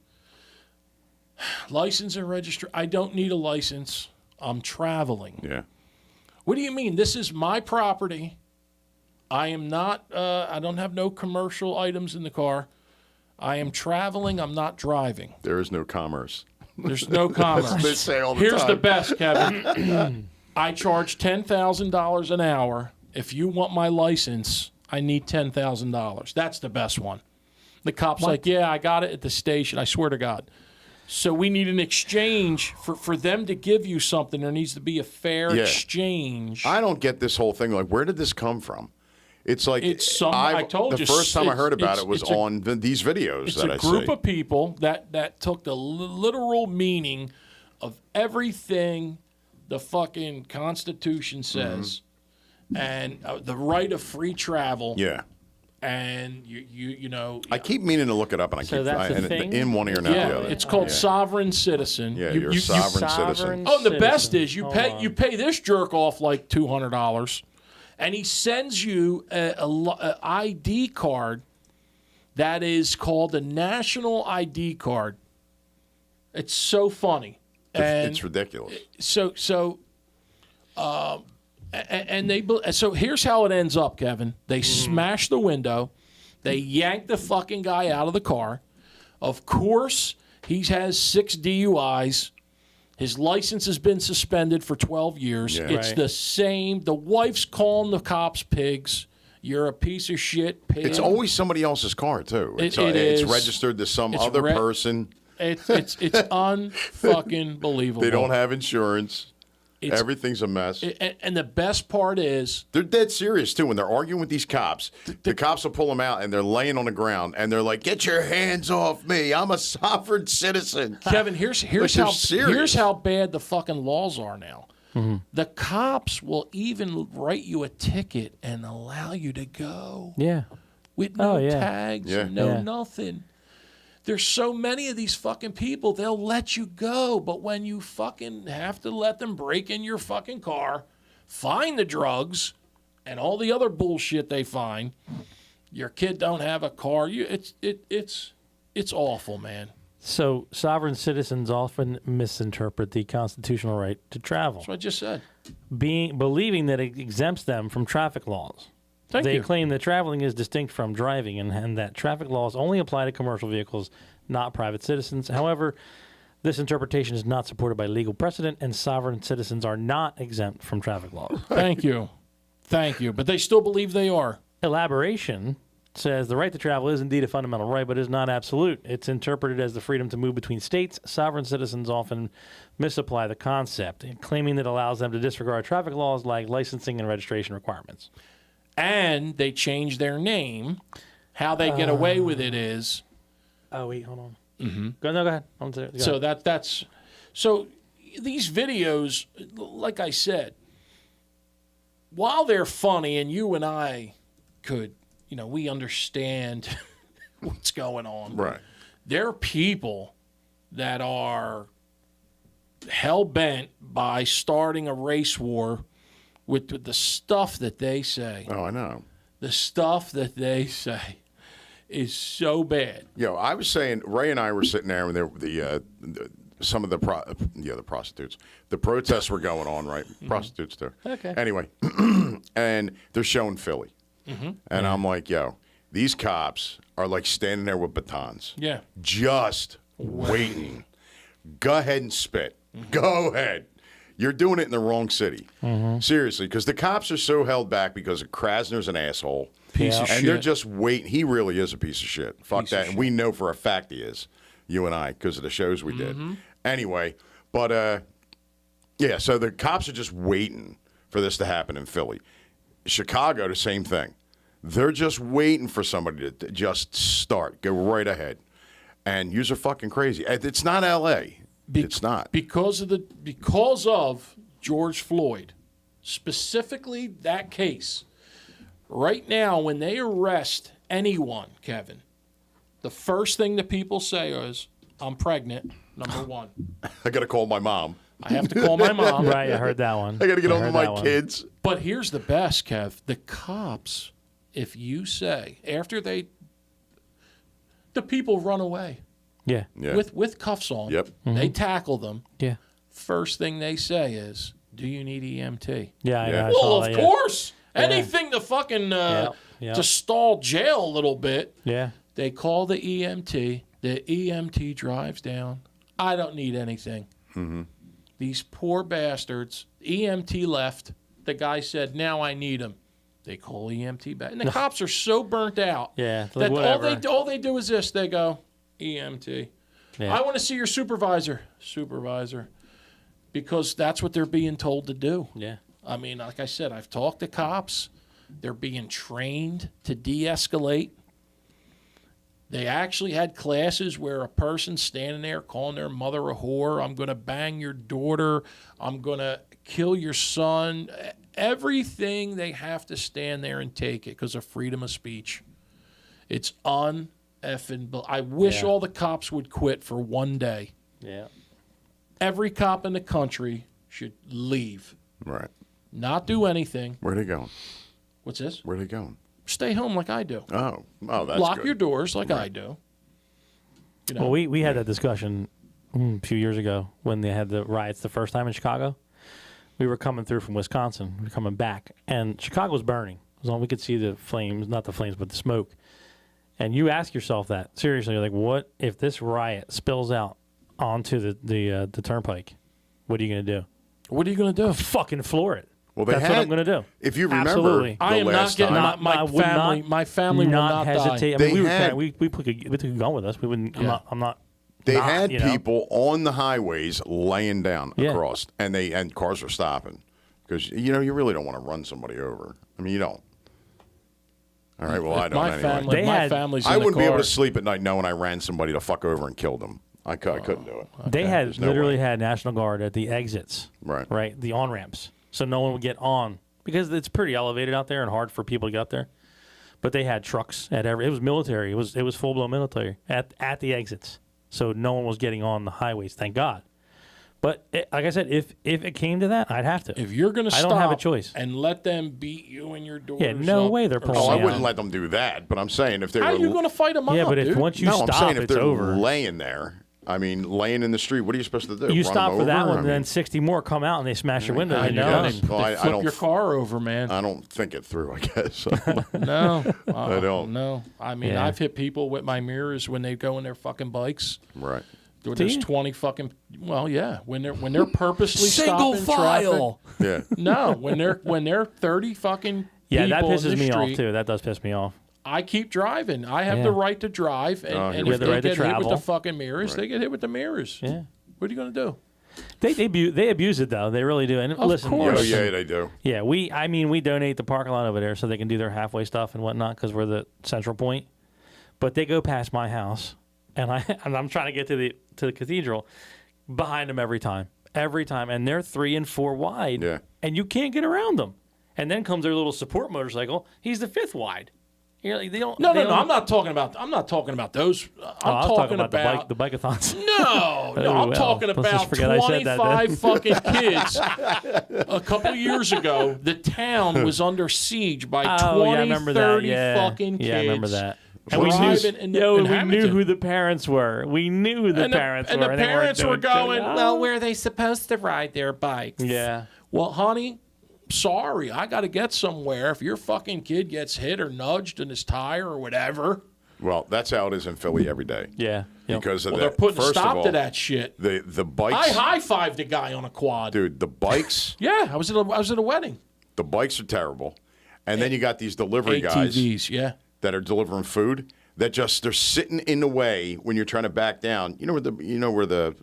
License and registration. I don't need a license. I'm traveling. Yeah. What do you mean? This is my property. I am not, I don't have no commercial items in the car. I am traveling. I'm not driving. There is no commerce. There's no commerce. They say all the Here's time. the best, Kevin. I charge $10,000 an hour. If you want my license, I need $10,000. That's the best one. The cop's like, yeah, I got it at the station. I swear to God. So we need an exchange for them to give you something. There needs to be a fair exchange. I don't get this whole thing. Like, where did this come from? It's like I told the you. first time I heard about it's- it was it's a- on these videos It's that a I group see. of people that took the literal meaning of everything the fucking Constitution says, and the right of free travel. Yeah. And you know. I keep meaning to look it up, and I So keep that's a and thing? in one ear and out yeah, the other. it's called sovereign citizen. Yeah, you're a sovereign citizen. Sovereign Oh, and the best citizen. is you Hold pay on. you pay this jerk off like $200, and he sends you a ID card that is called the National ID card. It's so funny. And It's ridiculous. so here's how it ends up, Kevin. They smash the window, they yank the fucking guy out of the car. Of course, he has 6 DUIs. His license has been suspended for 12 years. Yeah. It's Right. the same. The wife's calling the cops pigs. You're a piece of shit pig. It's always somebody else's car too. It It's is. registered to some It's other re- person. It's unfucking believable. They don't have insurance. It's- Everything's a mess. And the best part is, They're dead serious too when they're arguing with these cops. The cops will pull them out and they're laying on the ground and they're like, "Get your hands off me! I'm a sovereign citizen." Kevin, here's they're how serious. here's how bad the fucking laws are now. The cops will even write you a ticket and allow you to go Yeah. with no Oh, yeah. tags, Yeah. no Yeah. nothing. There's so many of these fucking people, they'll let you go, but when you fucking have to let them break in your fucking car, find the drugs and all the other bullshit they find, your kid don't have a car. It's awful, man. So sovereign citizens often misinterpret the constitutional right to travel, That's what I just said. believing that it exempts them from traffic laws. Thank They you. claim that traveling is distinct from driving and that traffic laws only apply to commercial vehicles, not private citizens. However, this interpretation is not supported by legal precedent, and sovereign citizens are not exempt from traffic laws. Thank you. Thank you. But they still believe they are. Elaboration says the right to travel is indeed a fundamental right, but is not absolute. It's interpreted as the freedom to move between states. Sovereign citizens often misapply the concept, claiming that it allows them to disregard traffic laws like licensing and registration requirements. And they changed their name how they get away with it is. Oh wait, hold on. Mm-hmm. Go ahead. So that's so these videos, like I said, while they're funny and you and I could, we understand what's going on. Right. There are people that are hell bent by starting a race war with the stuff that they say. Oh, I know. The stuff that they say is so bad. I was saying, Ray and I were sitting there when some of the prostitutes, the protests were going on, right? Prostitutes too. Okay. Anyway, and they're showing Philly, and I'm like, these cops are like standing there with batons, just waiting. Go ahead and spit. Go ahead. You're doing it in the wrong city. Seriously, because the cops are so held back because Krasner's an asshole. Piece of shit. And they're just waiting. He really is a piece of shit. Fuck that. And we know for a fact he is, you and I, because of the shows we did. Anyway, but, so the cops are just waiting for this to happen in Philly. Chicago, the same thing. They're just waiting for somebody to just start. Go right ahead. And yous are fucking crazy. It's not L.A. It's not. Because of George Floyd, specifically that case. Right now, when they arrest anyone, Kevin, the first thing that people say is, I'm pregnant, number one. I got to call my mom. I have to call my mom. Right, I heard that one. I got to get on to my kids. But here's the best, Kev. The cops, if you say, the people run away. Yeah. With cuffs on. Yep. They tackle them. Yeah. First thing they say is, do you need EMT? Yeah, I know. I Well, saw of that, course. Anything to fucking to stall jail a little bit. Yeah. They call the EMT. The EMT drives down. I don't need anything. These poor bastards. EMT left. The guy said, now I need him. They call EMT back. And the cops are so burnt out Yeah, that whatever. all they do is this. They go, EMT. Yeah. I want to see your supervisor. Because that's what they're being told to do. Yeah. I mean, like I said, I've talked to cops. They're being trained to de-escalate. They actually had classes where a person standing there calling their mother a whore, I'm going to bang your daughter, I'm going to kill your son. Everything they have to stand there and take it because of freedom of speech. It's un-effing. I wish all the cops would quit for one day. Yeah. Every cop in the country should leave. Right. Not do anything. Where are they going? What's this? Where are they going? Stay home like I do. Oh, that's Lock good. your doors like I do. You know, Well, we had that discussion a few years ago when they had the riots the first time in Chicago. We were coming through from Wisconsin. We were coming back, and Chicago was burning. It was on, we could see the flames, not the flames, but the smoke. And you ask yourself that, seriously, like, what if this riot spills out onto the turnpike? What are you going to do? what are you going to do? Fucking floor it. Well, they That's what I'm going to do. If you remember, Absolutely. the I am not last getting time, I would not- my family will not hesitate. die. I mean, They we took a gun with us. We wouldn't. Yeah. I'm not. they not, had you know. people on the highways laying down Yeah. across, and cars were stopping because you really don't want to run somebody over. I mean, you don't. All right, well, I don't my anyway. family, They my had- family's I in the wouldn't be able car. to sleep at night knowing I ran somebody to fuck over and killed them. I couldn't do it. They had There's no literally way. had National Guard at the exits, Right. the on ramps, so no one would get on because it's pretty elevated out there and hard for people to get up there. But they had trucks at every. It was military. It was full blown military at the exits, so no one was getting on the highways. Thank God. But like I said, if it came to that, I'd have to. If you're going to I stop don't have a choice. and let them beat you and your daughters Yeah, no up way they're or pulling Oh, I Yeah. wouldn't let them do that. But I'm saying if they How are were, you going to fight them Yeah, up, but if dude? once you no, I'm stop, saying if it's they're over. laying there. I mean, laying in the street. What are you supposed to do? You Run stop them for that over? one, I and then mean, 60 more come out and they smash your window. I and you're know. done. They Well, I flip don't- your car over, man. I don't think it through. I guess. No, I don't. No, I mean, Yeah. I've hit people with my mirrors when they go in their fucking bikes. Right. There's you? 20 fucking. Well, yeah, when they're purposely Single stopping file. traffic. Yeah. No, when they're 30 fucking. Yeah, that people in pisses the me off street, too. That does piss me off. I keep driving. I have Yeah. the right to drive, and, Oh, and here if we they go. The right to get hit with the travel. fucking mirrors, Right. they get hit with the mirrors. Yeah. What are you going to do? They abuse it though. They really do. And Of listen, course. Oh listen, yeah, they do. yeah. We donate the parking lot over there so they can do their halfway stuff and whatnot because we're the central point. But they go past my house, and I'm trying to get to the cathedral behind them every time, and they're 3 and 4 wide, Yeah. and you can't get around them. And then comes their little support motorcycle. He's the 5th wide. You're like, they don't. No, they don't- I'm not talking about. I'm not talking about those. I was talking about the bike-a-thons. No, Oh, I'm well, talking let's just about forget I said that then. 25 fucking kids. A couple of years ago, the town was under siege by 20, 30 fucking kids. Yeah, I remember that. And we driving knew, in we knew Hamilton. who the parents were. We knew who the parents and were. the they weren't parents were doing going, shit. well, where are they supposed to ride their bikes? Yeah. Well, honey, sorry, I got to get somewhere. If your fucking kid gets hit or nudged in his tire or whatever. Well, that's how it is in Philly every day. Yeah. Yep. Because of Well, that. they're putting a First of stop all, to that shit. The I bikes, high-fived a guy on a quad. dude. The bikes, Yeah, I was at a wedding. the bikes are terrible. And then you got these delivery guys ATVs, yeah. that are delivering food that just they're sitting in the way when you're trying to back down. You know where the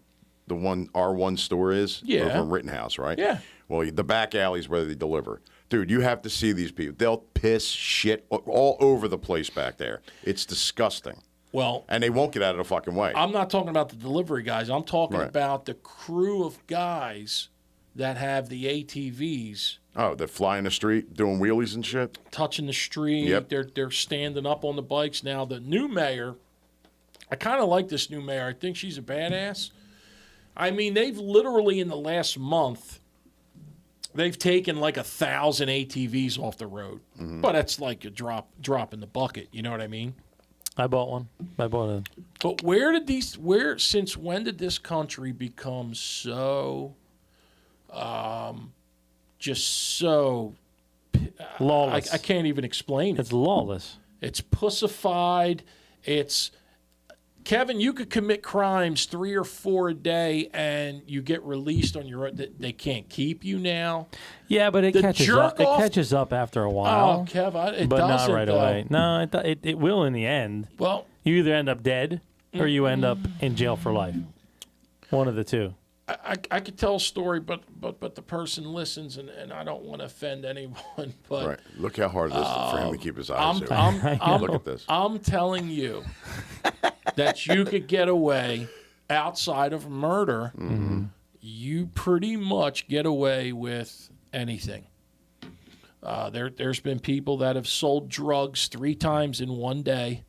one R1 store is? Yeah. Over in Rittenhouse, right? Yeah. Well, the back alley's where they deliver. Dude, you have to see these people. They'll piss shit all over the place back there. It's disgusting. Well, And they won't get out of the fucking way. I'm not talking about the delivery guys. I'm talking Right. about the crew of guys that have the ATVs Oh, they're flying the street, doing wheelies and shit? touching the street. Yep. They're standing up on the bikes. Now, the new mayor, I kind of like this new mayor. I think she's a badass. I mean, they've literally in the last month, they've taken like 1,000 ATVs off the road. But that's like a drop in the bucket. You know what I mean? I bought one. I bought it. But since when did this country become so, just so, Lawless. I can't even explain it. It's lawless. It's pussified. It's, Kevin, you could commit crimes 3 or 4 a day and you get released on your own. They can't keep you now. Yeah, but it The catches up. jerk off- It catches up after a Oh, while. Kev, it but not doesn't, right though. away. No, it will in the end. Well, You either end up dead or you end up in jail for life. One of the two. I could tell a story, but the person listens, and I don't want to offend anyone. But Right. Look how hard it is for him to keep his eyes open. Look at this. I'm telling you that you could get away outside of murder. You pretty much get away with anything. There's been people that have sold drugs 3 times in one day,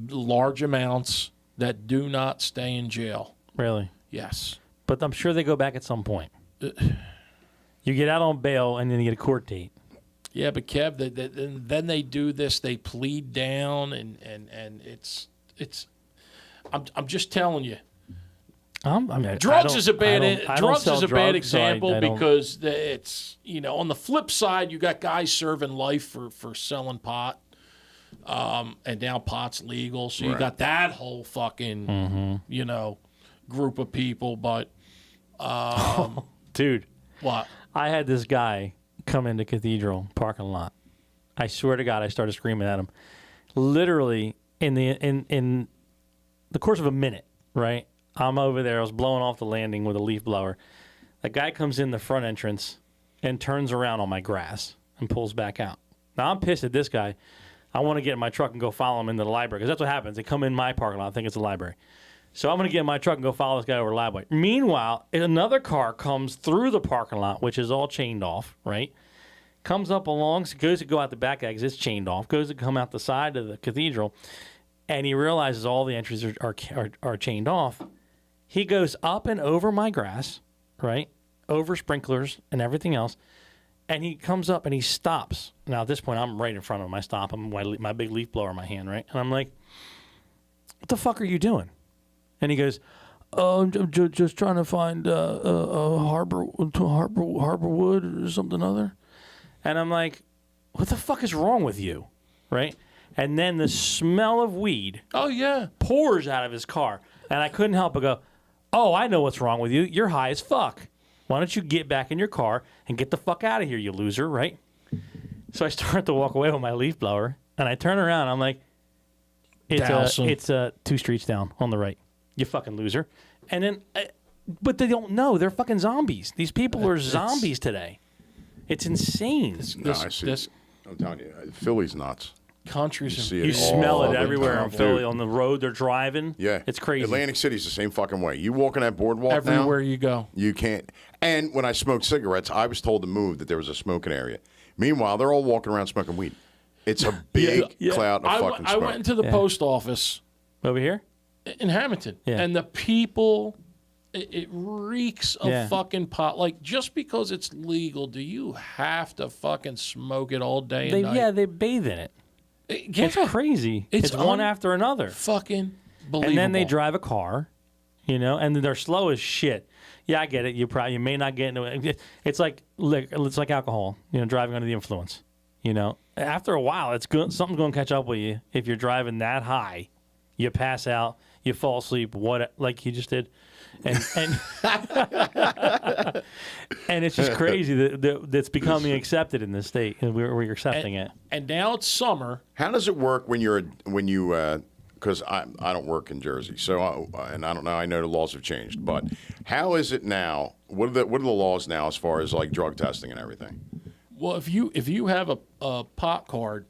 large amounts, that do not stay in jail. Really. Yes. But I'm sure they go back at some point. You get out on bail and then you get a court date. Yeah, but Kev, then they do this. They plead down, and it's. I'm just telling you. Drugs is a bad example because it's on the flip side you got guys serving life for selling pot, and now pot's legal, so you got that whole fucking group of people. But dude, what? I had this guy come into Cathedral parking lot. I swear to God, I started screaming at him. Literally in the course of a minute, right? I'm over there. I was blowing off the landing with a leaf blower. A guy comes in the front entrance and turns around on my grass and pulls back out. Now, I'm pissed at this guy. I want to get in my truck and go follow him into the library because that's what happens. They come in my parking lot. I think it's a library. So I'm going to get in my truck and go follow this guy over to the library. Meanwhile, another car comes through the parking lot, which is all chained off, right? Comes up along, goes to go out the back exit, it's chained off, goes to come out the side of the cathedral, and he realizes all the entries are chained off. He goes up and over my grass, right, over sprinklers and everything else, and he comes up and he stops. Now, at this point, I'm right in front of him. I stop him, my big leaf blower in my hand, right? And I'm like, what the fuck are you doing? And he goes, oh, I'm just trying to find Harborwood or something other. And I'm like, what the fuck is wrong with you? Right? And then the smell of weed pours out of his car. And I couldn't help but go, oh, I know what's wrong with you. You're high as fuck. Why don't you get back in your car and get the fuck out of here, you loser, right? So I start to walk away with my leaf blower. And I turn around. I'm like, it's 2 streets down on the right. You fucking loser. And then, but they don't know. They're fucking zombies. These people are zombies today. It's insane. I see. I'm telling you, Philly's nuts. countries. see You it smell all it the everywhere time. in Philly Dude. on the road they're driving. Yeah. It's crazy. Atlantic City's the same fucking way. You walk on that boardwalk Everywhere now, you go. you can't. And when I smoked cigarettes, I was told to move that there was a smoking area. Meanwhile, they're all walking around smoking weed. It's a big cloud of fucking I smoke. went into the post office Over here? in Hamilton, Yeah. and the people, it reeks of fucking pot. Like, just because it's legal, do you have to fucking smoke it all day and night? They bathe in it. Yeah. It's crazy. It's It's one after another. Fucking believable. And then they drive a car, and then they're slow as shit. Yeah, I get it. You may not get into it. It's like alcohol. Driving under the influence. After a while, it's good. Something's going to catch up with you if you're driving that high. You pass out, you fall asleep, like you just did, and and it's just crazy that's becoming accepted in this state, and we're accepting it. And now it's summer. How does it work when you? Because I don't work in Jersey, so and I don't know. I know the laws have changed, but how is it now? What are the laws now as far as like drug testing and everything? Well, if you have a pot card,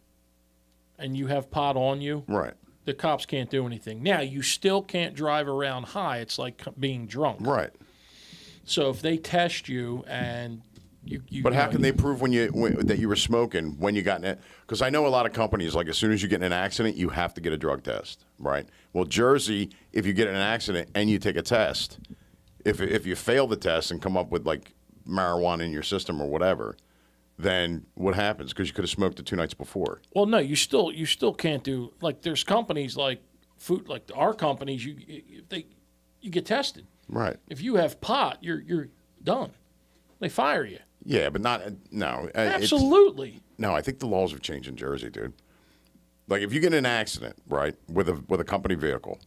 and you have pot on you, Right. the cops can't do anything. Now, you still can't drive around high. It's like being drunk. Right. So if they test you and you But how can they prove that you were smoking when you got in it? Because I know a lot of companies, like as soon as you get in an accident, you have to get a drug test, right? Well, Jersey, if you get in an accident and you take a test, if you fail the test and come up with like marijuana in your system or whatever, then what happens? Because you could have smoked it 2 nights before. Well, no, you still can't do, like, there's companies like food, like our companies, you get tested. Right. If you have pot, you're done. They fire you. Yeah, but not no. Absolutely. No, I think the laws have changed in Jersey, dude. Like if you get in an accident, right, with a company vehicle,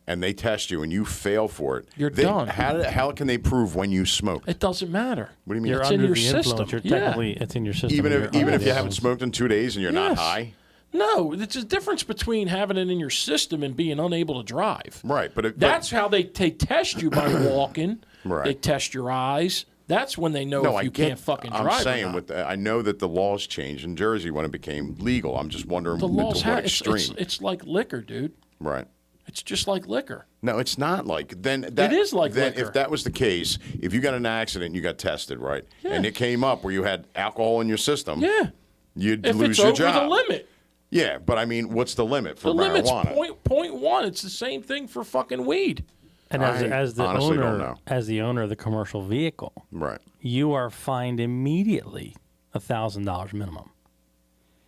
and they test you and you fail for it, You're done. How can they prove when you smoked? It doesn't matter. What do you mean? You're It's under in your the system. influence. You're Yeah. technically, it's in your system. Even You're if under you the haven't influence. smoked in 2 days and you're not Yes. high, No, there's a difference between having it in your system and being unable to drive. right? But That's how they test you by walking. Right. They test your eyes. That's when they know no, if you can't fucking drive. I'm saying or not. I know that the laws changed in Jersey when it became legal. I'm just wondering The to laws what have extreme. it's like liquor, dude. Right. It's just like liquor. No, it's not like then. That, It is like then liquor. if that was the case, if you got in an accident, and you got tested, right, and it came up where you had alcohol in your system, Yeah. you'd If lose it's your over job. the limit. Yeah, but I mean, what's the limit for The limit's marijuana? point one. It's the same thing for fucking weed. And I as the honestly don't know. owner of the commercial vehicle, Right. you are fined immediately $1,000 minimum.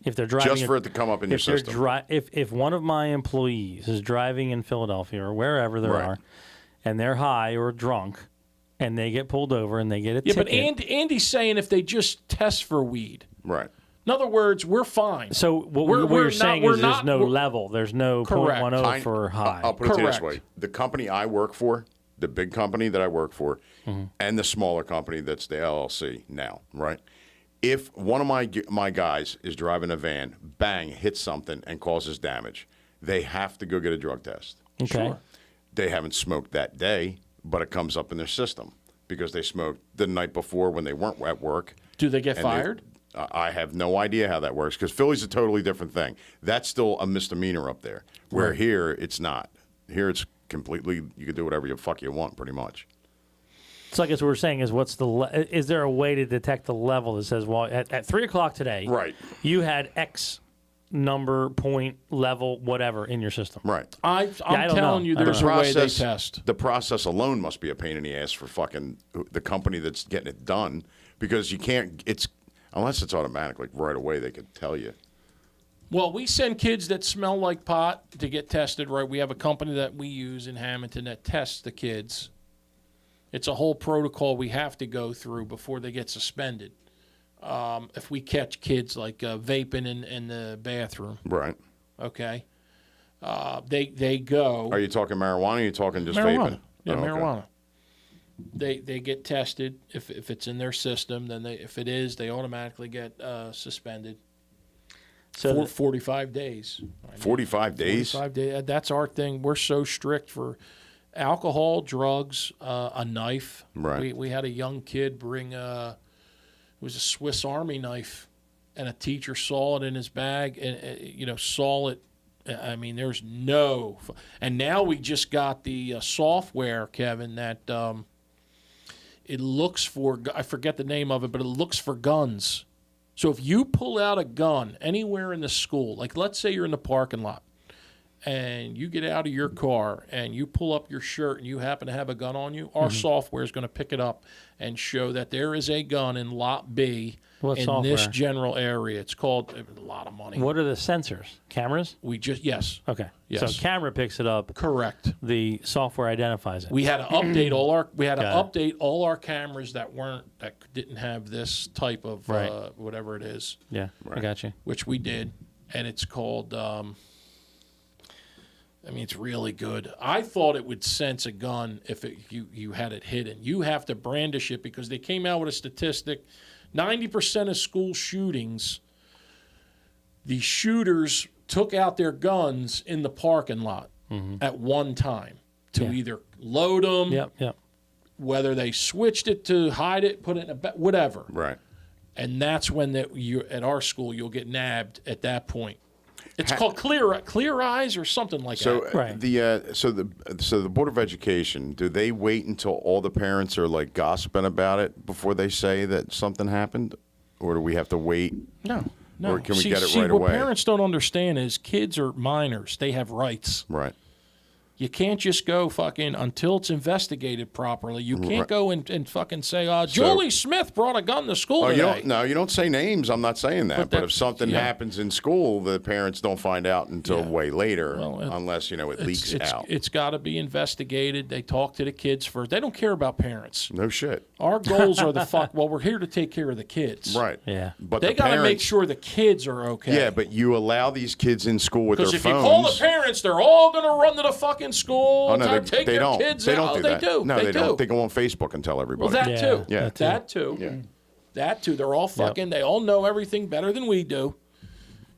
If they're driving Just for it to come up in your if they're system. if one of my employees is driving in Philadelphia or wherever they Right. are, and they're high or drunk, and they get pulled over and they get a Yeah, ticket. but Andy's saying if they just test for weed. Right. In other words, we're fine. So what We're you're not- saying we're is there's not- no we're- level. There's no Correct. 0.10 for high. I'll put it to you this Correct. way: the company I work for, the big company that I work for, Mm-hmm. and the smaller company that's the LLC now, right? If one of my guys is driving a van, bang, hits something and causes damage, they have to go get a drug test. Okay. Sure. They haven't smoked that day, but it comes up in their system because they smoked the night before when they weren't at work. Do they get And they- fired? I have no idea how that works because Philly's a totally different thing. That's still a misdemeanor up there, where here it's not. Here it's completely, you can do whatever the fuck you want pretty much. So I guess what we're saying is, is there a way to detect the level that says, well, at 3 o'clock today, Right. you had X number, point, level, whatever in your system. Right. I'm I don't telling know. you, I don't there's a know. way they test. The process alone must be a pain in the ass for fucking the company that's getting it done because you can't, unless it's automatic, like right away they could tell you. Well, we send kids that smell like pot to get tested, right? We have a company that we use in Hamilton that tests the kids. It's a whole protocol we have to go through before they get suspended. If we catch kids like vaping in the bathroom, Right. okay, they go. Are you talking marijuana or are you talking just marijuana? vaping? Yeah, Oh, okay. marijuana. They get tested. If it's in their system, then if it is, they automatically get suspended. So 45 days. 45 days? 45 days. That's our thing. We're so strict for alcohol, drugs, a knife. Right. We had a young kid bring it was a Swiss Army knife and a teacher saw it in his bag and saw it. I mean, there's no, and now we just got the software, Kevin, that it looks for. I forget the name of it, but it looks for guns. So if you pull out a gun anywhere in the school, like let's say you're in the parking lot, and you get out of your car and you pull up your shirt and you happen to have a gun on you, our software is going to pick it up and show that there is a gun in lot B this general area. It's called a lot of money. What are the sensors? Cameras? Yes. Okay. Yes. So camera picks it up. Correct. The software identifies it. We had to update all our cameras that didn't have this type of whatever it is. Yeah, I got you. Which we did, and it's called. It's really good. I thought it would sense a gun if you had it hidden. You have to brandish it because they came out with a statistic. 90% of school shootings, the shooters took out their guns in the parking lot at one time to either load them, whether they switched it to hide it, put it in a bag, whatever. Right. And that's when at our school you'll get nabbed at that point. It's called clear eyes or something like that. Right. So the Board of Education, do they wait until all the parents are like gossiping about it before they say that something happened, or do we have to wait? No. Or can we get it right what away? What parents don't understand is kids are minors. They have rights. Right. You can't just go fucking until it's investigated properly. You can't go and fucking say, Julie Smith brought a gun to school today. You don't say names. I'm not saying that. But if something happens in school, the parents don't find out until way later, unless, it leaks out. It's got to be investigated. They talk to the kids first. They don't care about parents. No shit. Our goals are we're here to take care of the kids. Right. Yeah. But they got to make sure the kids are okay. Yeah, but you allow these kids in school with their phones. Because if you call the parents, they're all going to run to the fucking school. Oh, no, take they their don't. kids they out. don't do that. They do. No, they do. don't. They go on Facebook and tell everybody. Well, that too. Yeah. That too. Yeah. That too. They're all fucking. They all know everything better than we do.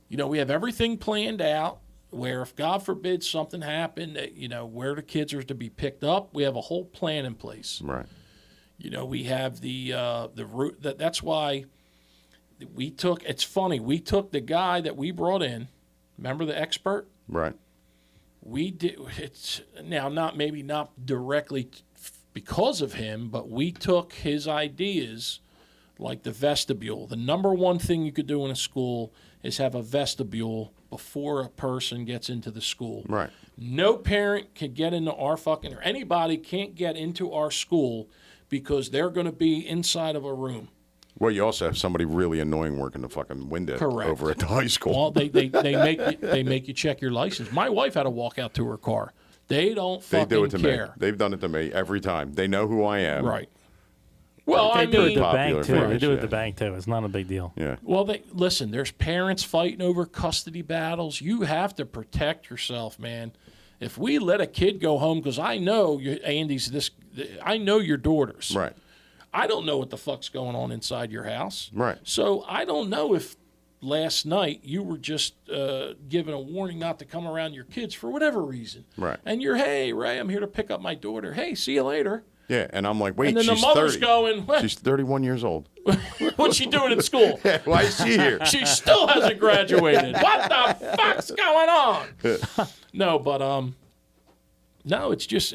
We have everything planned out. Where if God forbid something happened, where the kids are to be picked up, we have a whole plan in place. Right. We have the route. That's why we took. It's funny. We took the guy that we brought in. Remember the expert? Right. We did. It's now not directly because of him, but we took his ideas, like the vestibule. The number one thing you could do in a school is have a vestibule before a person gets into the school. Right. No parent can get into our or anybody can't get into our school because they're going to be inside of a room. Well, you also have somebody really annoying working the fucking window over at the high school. Well, they make you check your license. My wife had to walk out to her car. They don't fucking do it to care. me. They've done it to me every time. They know who I am. Right. Well, they do it at the bank too. They do it at yeah. the bank too. It's not a big deal. Yeah. Well, listen. There's parents fighting over custody battles. You have to protect yourself, man. If we let a kid go home, because I know Andy's this. I know your daughters. Right. I don't know what the fuck's going on inside your house. Right. So I don't know if last night you were just given a warning not to come around your kids for whatever reason. Right. And hey, Ray, I'm here to pick up my daughter. Hey, see you later. Yeah, and I'm like, wait, and then she's the mother's 30. going, what? She's 31 years old. What's she doing in school? Yeah, why is she here? She still hasn't graduated. What the fuck's going on? No, but no, it's just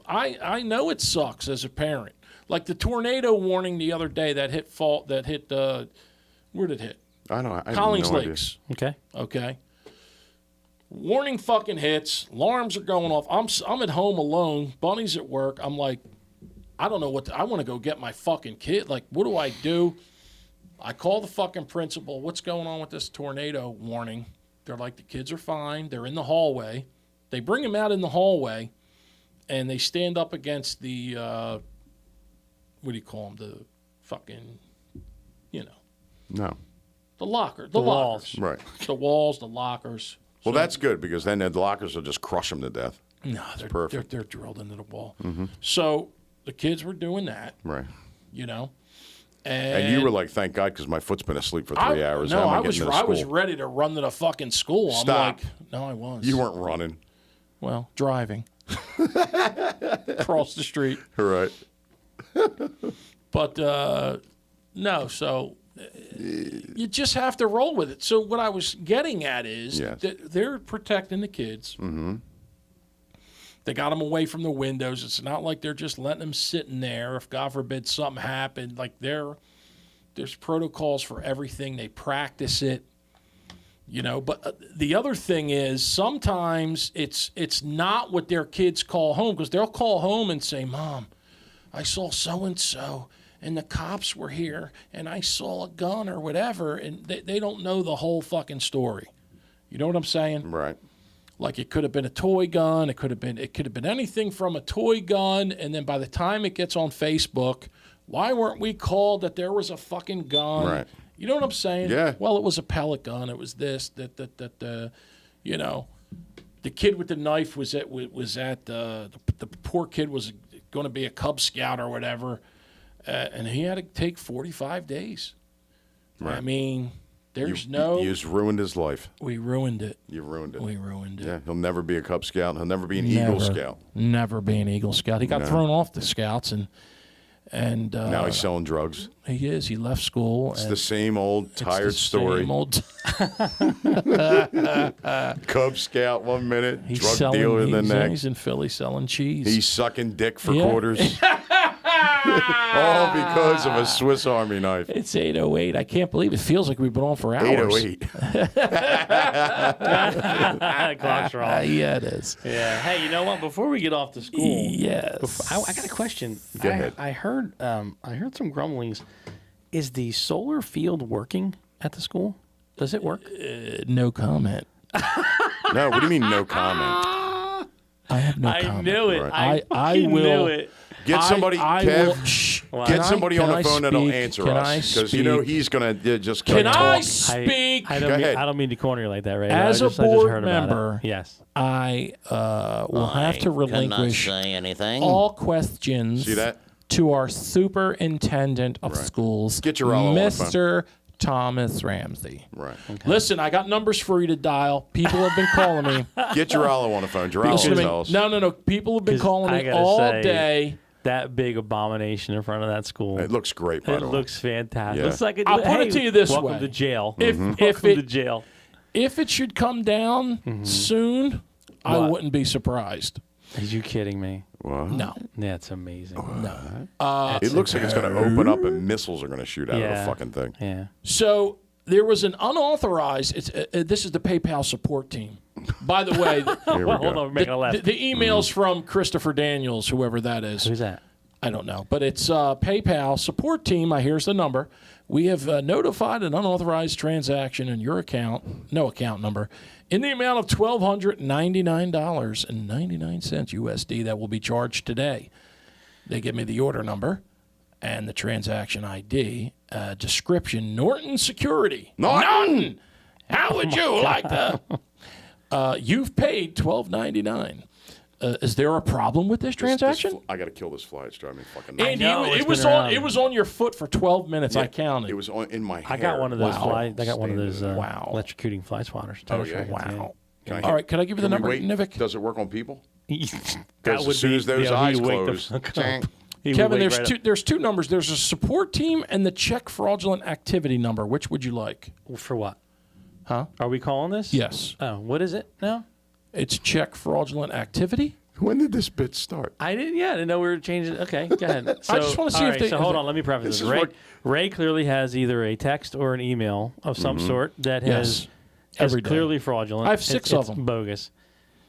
I know it sucks as a parent. Like the tornado warning the other day that hit where did it hit? I know. I Collings have no idea. Lakes. Okay. Warning fucking hits. Alarms are going off. I'm at home alone. Bunny's at work. I'm like, I don't know what I want to go get my fucking kid. Like, what do I do? I call the fucking principal. What's going on with this tornado warning? They're like, the kids are fine. They're in the hallway. They bring them out in the hallway, and they stand up against the what do you call them? The fucking, No. the locker, The lockers. walls. Right. The walls, the lockers. Well, that's good because then the lockers will just crush them to death. No, perfect. they're drilled into the wall. Mm-hmm. So the kids were doing that, Right. And you were like, thank God, because my foot's been asleep for 3 hours. No, How am I getting was to the I was school? ready to run to the fucking school. I'm Stop. like, no, I was. You weren't running. Well, driving. Across the street. Right. But no, so you just have to roll with it. So what I was getting at is Yes. that they're protecting the kids. Mm-hmm. They got them away from the windows. It's not like they're just letting them sitting there. If God forbid something happened, like there's protocols for everything. They practice it. But the other thing is sometimes it's not what their kids call home, because they'll call home and say, Mom, I saw so-and-so and the cops were here and I saw a gun or whatever, and they don't know the whole fucking story. You know what I'm saying? Right. Like it could have been a toy gun. It could have been anything from a toy gun, and then by the time it gets on Facebook, why weren't we called that there was a fucking gun? Right. You know what I'm saying? Yeah. Well, it was a pellet gun. It was this, the kid with the knife was at the poor kid was going to be a Cub Scout or whatever, and he had to take 45 days. Right. I mean, You just ruined his life. We ruined it. You ruined it. We ruined it. Yeah, he'll never be a Cub Scout. He'll never be an Eagle Scout. Never be an Eagle Scout. He got thrown off the Scouts, and now he's selling drugs. he is. He left school. It's the same old tired story. Same old, Cub Scout 1 minute, he's drug selling, dealer the he's, next. He's in Philly selling cheese. He's sucking dick for Yeah. quarters. All because of a Swiss Army knife. It's 8:08. I can't believe it. Feels like we've been on for hours. 8:08. Clock's wrong. Yeah, it is. Yeah. Hey, you know what? Before we get off to school, Yes. I got a question. Go ahead. I heard some grumblings. Is the solar field working at the school? Does it work? No comment. No, what do you mean no comment? I have no I comment. knew it. Right. I fucking will- knew it. Get somebody, I Kev, will, shh. get somebody on Can the I phone that'll speak? answer Can I us. Because you know speak? he's going to just keep Can I talking. speak? I Go don't mean, ahead. I don't mean to corner you like that, right? As I a just board heard about it. member, Yes. I will have to relinquish Cannot say anything. all questions See that? to our superintendent of schools, Get your Rollo on the phone. Mr. Thomas Ramsey. Right. Listen, I got numbers for you to dial. People have been calling me. Get Geraldo on the phone. Geraldo Listen to will me. tell us. No. People have been 'Cause calling I me gotta all say, day. That big abomination in front of that school. It looks great, by It the way. looks fantastic. Yeah. Looks like I'll put it to you this welcome way. to jail. If welcome to it jail. if it should come down soon, I What? wouldn't be surprised. Are you kidding me? What? No. That's amazing. It looks like it's going to open up and missiles are going to shoot out of the Yeah. fucking thing. Yeah. So there was an unauthorized. This is the PayPal support team. By the way, Here we Well, go. hold on, we're making a left. the emails from Christopher Daniels, whoever that is. Who's that? I don't know, but it's PayPal support team. Here's the number. We have notified an unauthorized transaction in your account, no account number, in the amount of $1,299.99 USD that will be charged today. They give me the order number and the transaction ID. Description: Norton Security. Norton. How would you like to? You've paid $12.99. Is there a problem with this transaction? I got to kill this fly. It's driving me fucking Andy, nuts. know, it's it was been on. around. It was on your foot for 12 minutes. I counted. It was in my hair. I got one of those Wow. fly. I got one of those Wow. electrocuting fly swatters. Oh, yeah? Wow. Can I All right, can I give you the can we number, wait? Nivik? Does it work on people? that as soon as those eyes close, Kevin, there's two numbers. There's a support team and the check fraudulent activity number. Which would you like? For what? Huh? Are we calling this? Yes. Oh, what is it now? It's check fraudulent activity. When did this bit start? I didn't know we were changing. Okay, go ahead. So, just wanna see all if right, they- So hold on, let me preface This this. is Ray, what- Ray clearly has either a text or an email of some sort that Yes. has Every day. clearly fraudulent. I have six of it's them. bogus.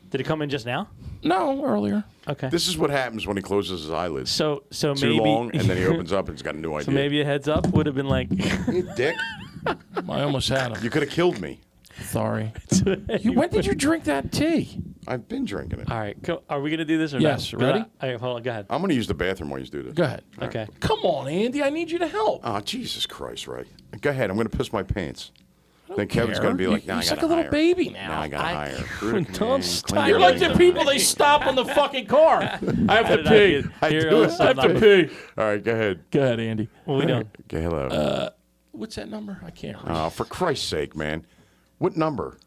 Did it come in just now? No, earlier. Okay. This is what happens when he closes his eyelids. so Too maybe long, and then he opens up and he's got a new idea. so maybe a heads up would have been like. You dick. I almost had him. You could have killed me. Sorry. When did you drink that tea? I've been drinking it. All right, are we gonna do this or Yes, no? ready? All right, hold on. Go ahead. I'm going to use the bathroom while you do this. Go ahead. Okay. Come on, Andy. I need you to help. Oh, Jesus Christ, Ray. Go ahead. I'm going to piss my pants. Then Kevin's care. going to be like, You- nah, I he's got like to a little hire. baby now. I got to hire. Don't stop. You're like the people they stop on the fucking car. I have to pee. I Here, do. let's I have stop. to pee. All right, go ahead. Go ahead, Andy. What we doing? Okay, hello. What's that number? I can't read. Oh, for Christ's sake, man. What number?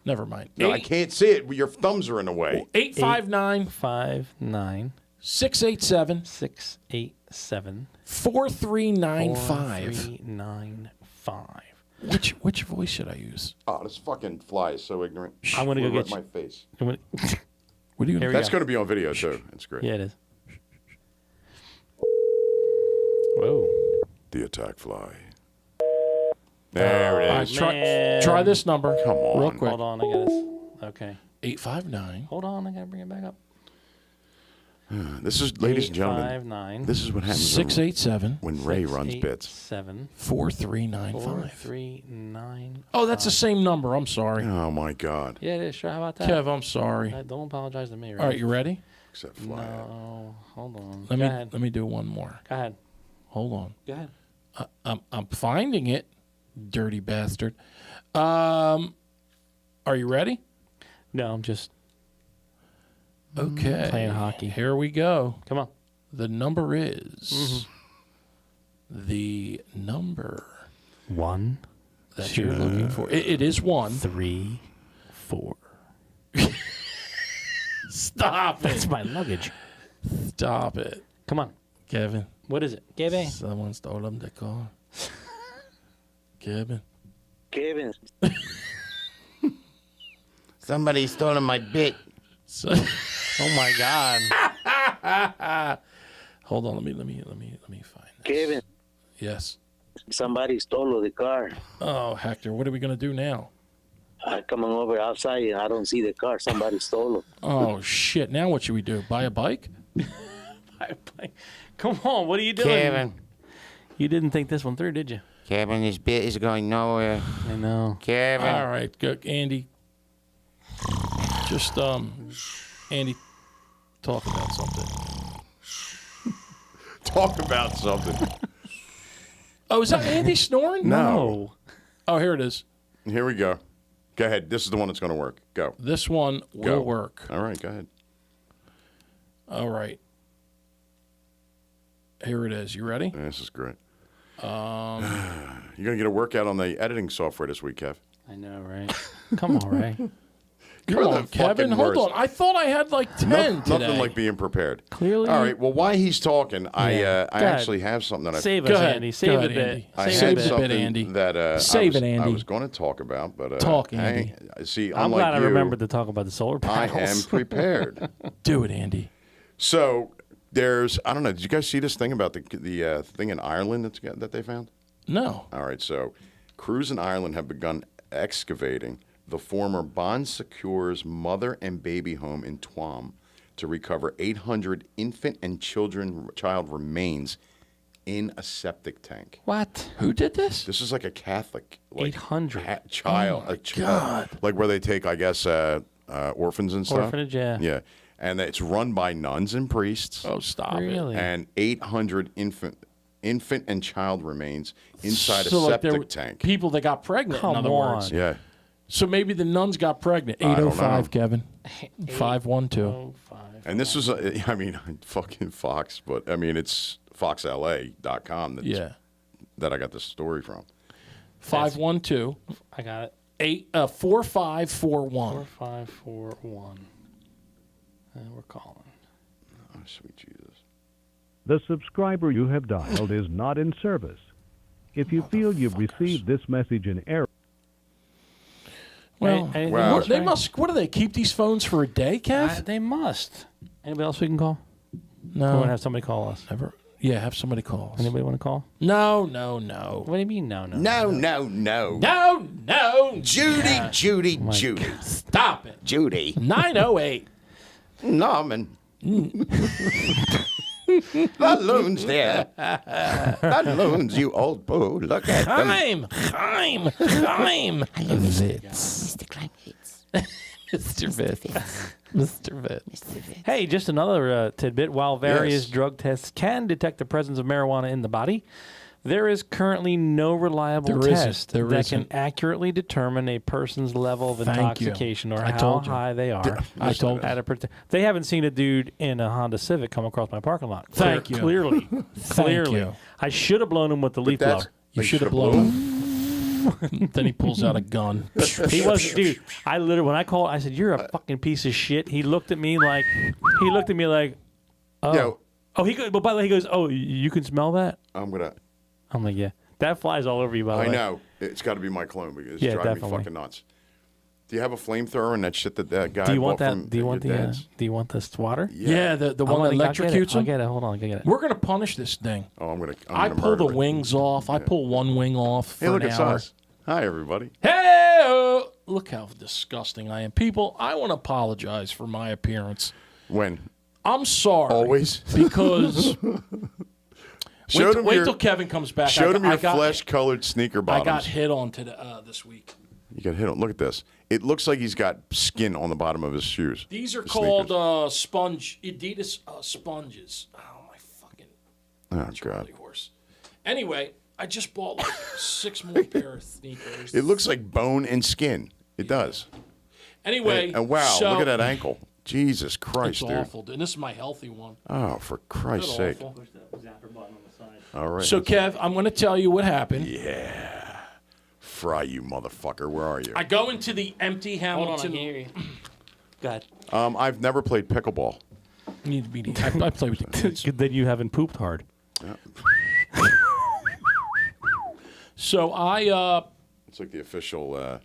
Never mind. No, I can't see it. Your thumbs are in the way. 859 5, 9, 687 6, 8, 4395. 4395. Which voice should I use? Oh, this fucking fly is so ignorant. I'm gonna go Flew get right my face. What are you Here we That's go. going to be on video too. It's great. Yeah, it is. Whoa. The attack fly. There it All right, is. try this number. Come on. Real quick. Hold on, I got this. Okay. 859. Hold on, I gotta bring it back up. This is, ladies and gentlemen, 859 this is what happens 687 when Ray runs bits. 7 4395. 439. Oh, that's the same number. I'm sorry. Oh my God! Yeah, it is. Sure. How about that? Kev, I'm sorry. Don't apologize to me, right? All right, you ready? Except fly. No, hold on. Let Go ahead. me do one more. Go ahead. Hold on. Go ahead. I'm finding it, dirty bastard. Are you ready? No, I'm just Okay. playing hockey. Here we go. Come on. The number is the number 1, that you're looking for. It is 1. 3, 4. Stop it. That's my luggage. Stop it. Come on. Kevin. What is it? Gabby? Someone stole him the car. Kevin. Kevin, Somebody stolen my bit. So, Oh my God. hold on. Let me find this. Kevin, Yes. somebody stole the car. Oh, Hector, what are we going to do now? Coming over outside, I don't see the car. Somebody stole it. Oh, shit. Now what should we do? Buy a bike? Come on. What are you doing? Kevin. You didn't think this one through, did you? Kevin, this bit is going nowhere. I know. Kevin. All right, go, Andy. Just Andy, talk about something. Talk about something. Oh, is that Andy snoring? No. Oh, here it is. Here we go. Go ahead. This is the one that's going to work. Go. This one will Go. work. All right. Go ahead. All right. Here it is. You ready? This is great. You're going to get a workout on the editing software this week, Kev. I know, right? Come on, Ray. Come You're on, the Kevin. fucking Hold worst. on. I thought I had like 10 today. Nothing like being prepared. Clearly. All right. Well, while he's talking, I Go ahead. actually have something that I Save Go us, ahead. Andy. Go Save ahead, a bit. Andy. I Save had it a bit, something Andy. that Save it, I Andy. was going to talk about, but Talk, Andy. See, I'm unlike glad I you, remembered to talk about the solar I panels. am prepared. Do it, Andy. So there's, I don't know. Did you guys see this thing about the thing in Ireland that they found? No. All right. So crews in Ireland have begun excavating the former Bon Secours mother and baby home in Tuam to recover 800 infant and child remains in a septic tank. What? Who did this? This is like a Catholic 800. child, God. like where they take, I guess, orphans and stuff. Orphanage, yeah. Yeah, and it's run by nuns and priests. Oh, stop it. Really? And 800 infant and child remains inside So, a like, there septic were tank. People that got pregnant, Come in other on. words. Yeah. So maybe the nuns got pregnant. don't 805, know. Kevin. 512. 5. And this is, I mean, fucking Fox, but I mean, it's foxla.com that I got this story from. 512. I got it. 4541. 4541. And we're calling. Oh, sweet Jesus. The subscriber you have dialed is not in service. If you feel you've received this message in error, Well, Anything Wow. else, they Ray? must. What do they keep these phones for a day, Kev? They must. Anybody else we can call? We No, want to have somebody call us. never. Yeah, have somebody call us. Anybody want to call? No. What do you mean? No. No. No. Judy. Stop it. Judy. 908. Norman. The loon's there. The loon's, you old boo. Look at them. Chaim. Vitz. Mr. Klein hits. Mr. Vitz. Mr. Vitz. Hey, just another tidbit. While various Yes. drug tests can detect the presence of marijuana in the body, there is currently no reliable There isn't. test There that isn't. can accurately determine a person's level of Thank you. intoxication or I how told you. high they are. I told you. At a they haven't seen a dude in a Honda Civic come across my parking lot. Thank you. Clearly. Clearly. you. I should have blown him with the leaf That's, blower. You they should have blown him. Then he pulls out a gun. He was, dude. I literally, when I called, I said, "You're a fucking piece of shit." He looked at me like, oh, Yo, Oh, but by the way, he goes, "Oh, you can smell that?" I'm gonna. I'm like, "Yeah, that flies all over you." By the way, I know it's got to be my clone because it's Yeah, driving definitely. me fucking nuts. Do you have a flamethrower and that shit that guy? Do you want bought that? From Do you want your the? dad's? Do you want the swatter? Yeah, the I'll one that I'll get it. electrocutes I'll him. get it. Hold on, I'll get it. We're gonna punish this thing. Oh, I'm I gonna pull the murder it. wings off. I pull one wing off for Hey, look an at hour. us. Hi, everybody. Hey, look how disgusting I am. People, I want to apologize for my appearance. When? I'm sorry. Always? Because Showed him wait your, till Kevin comes back. Showed him your I got, flesh-colored sneaker I bottoms. got hit on this week. You got hit on. Look at this. It looks like he's got skin on the bottom of his shoes. These are The called sneakers. Adidas sponges. Oh, my fucking Oh, God. Charlie horse. Anyway, I just bought like 6 more pair of sneakers. It looks like bone and skin. It does. Anyway, And wow, so look at that ankle. Jesus Christ, It's dude. awful, and this is my healthy one. Oh, for Christ's Isn't it sake. awful? All right. So, Kev, I'm going to tell you what happened. Yeah. Fry, you motherfucker. Where are you? I go into the empty Hold on, I Hamilton. can hear you. God. I've never played pickleball. Need to be. I play with the kids. Good that you haven't pooped hard. So I It's like the official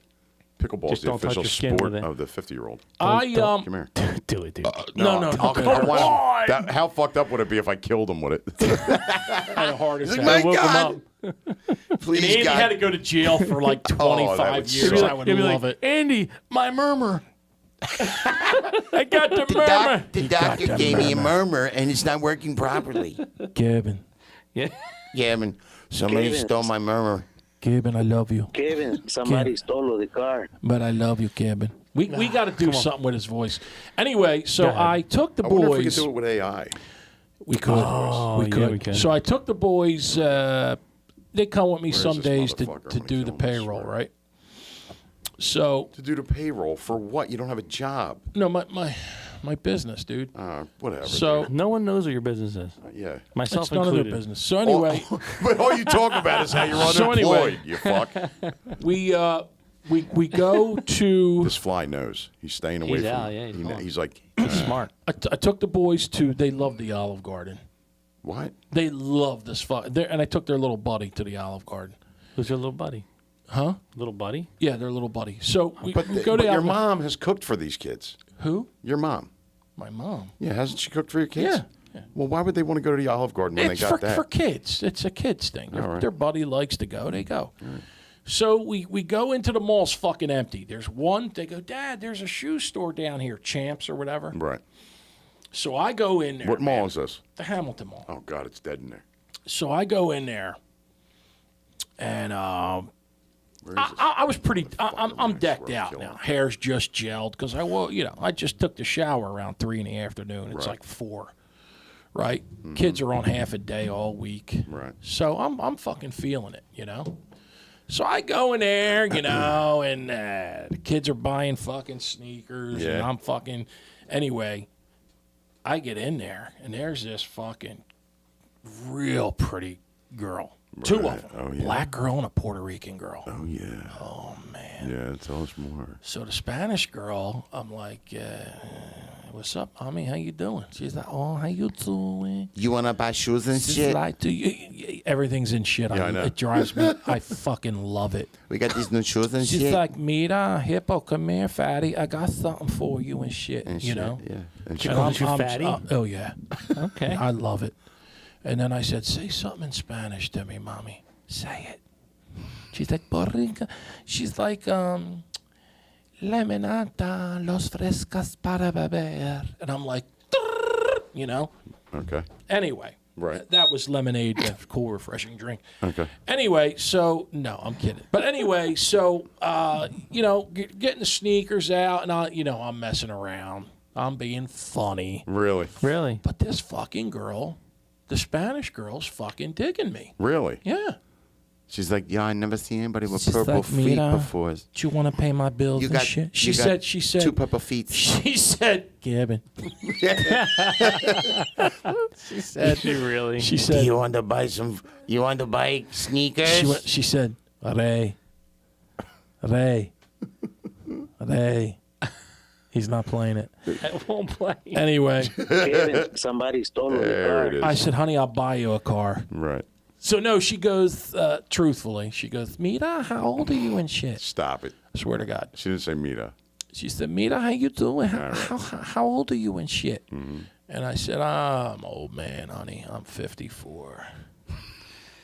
pickleball is Just the don't touch official your skin sport with it. of the 50-year-old. I Come here. Do it, dude. no. How fucked up would it be if I killed him with it? I had a heart attack. My woke him God. And Please, Andy God. had to go to jail for like 25 would years. suck. I would You'd be love like, it. Andy, my murmur. I got the murmur. The doctor gave me a murmur, and it's not working properly. Kevin, Yeah. Yeah, man. Somebody Kevin. stole my murmur. Kevin, I love you, Kevin, somebody stole the car. but I love you, Kevin. We got to do something with his voice. Anyway, so Go ahead. I took the I wonder if we could boys. do it with AI. We could. Oh, we yeah, could. we can. So I took the boys. They come with me Where is some this days to, motherfucker? to I'm do gonna the kill him, I payroll, swear. right? So To do the payroll for what? You don't have a job. no, my business, dude. Whatever. So No one knows what your business is. yeah. Myself it's none of included. their business. So anyway, But all you talk about is how you're So unemployed, anyway. you fuck. we go to. This fly knows. He's staying away He's from out, yeah, he's gone. he's like, Smart. I took the boys to. They love the Olive Garden. what? They love this and I took their little buddy to the Olive Garden. Who's your little buddy? Huh? Little buddy? Yeah, their little buddy. So we But, go to your Olive- mom has cooked for these kids. Who? Your mom. My mom. Yeah, hasn't she cooked for your kids? Yeah. Well, why would they want to go to the Olive Garden when It's they got for, that? for kids. It's a kids thing. All right. Their buddy likes to go. They go. So we go into the mall's fucking empty. There's one. They go, Dad, there's a shoe store down here, Champs or whatever. Right. So I go in there. What mall man. is this? The Hamilton Mall. Oh, God, it's dead in there. So I go in there, and Where is this? I was pretty. I'm I decked swear I'll out kill now. him. Hair's just gelled because I just took the shower around 3 in the afternoon. It's Right. like 4, right? Kids are on half a day all week, Right. So I'm fucking feeling it, So I go in there, and the kids are buying fucking sneakers, and Yeah. I'm fucking. Anyway, I get in there, and there's this fucking real pretty girl. 2 Right. of them. Oh, yeah. Black girl and a Puerto Rican girl. Oh, yeah. Oh, man. Yeah, tell us more. So the Spanish girl, I'm like, what's up, mommy? How you doing? She's like, oh, how you doing? You want to buy shoes and She's shit? like, everything's in shit. Yeah, I know. It drives me. I fucking love it. We got these new shoes and She's shit. like, Mira, Hippo, come here, fatty. I got something for you and shit. and you shit, know? Yeah. And She shit. calls you fatty? Oh, yeah. Okay. I love it. And then I said, say something in Spanish to me, mommy. Say it. She's like, Borrica. She's like, Lemonata, los frescas para beber. And I'm like, Okay. Anyway. Right. That was lemonade, a cool, refreshing drink. Okay. Anyway, so, no, I'm kidding. But anyway, so, getting the sneakers out, and I'm messing around. I'm being funny. Really? Really? But this fucking girl, the Spanish girl's fucking digging me. Really? Yeah. She's like, yeah, I never seen anybody with She's purple like, feet Mira, before. Do you want to pay my bills You and got, shit? you got She said, 2 purple feet. she said, Gavin. She said, She really? she Do said, you want to buy you want to buy sneakers? she said, Ray. He's not playing it. I won't play. Anyway, Somebody stole the There car. it is. I said, honey, I'll buy you a car. Right. So, no, she goes, truthfully, she goes, Mira, how old are you and shit? Stop it. I swear to God. She didn't say Mita. She said, Mira, how you doing? How old are you and shit? Mm-hmm. And I said, I'm old man, honey. I'm 54.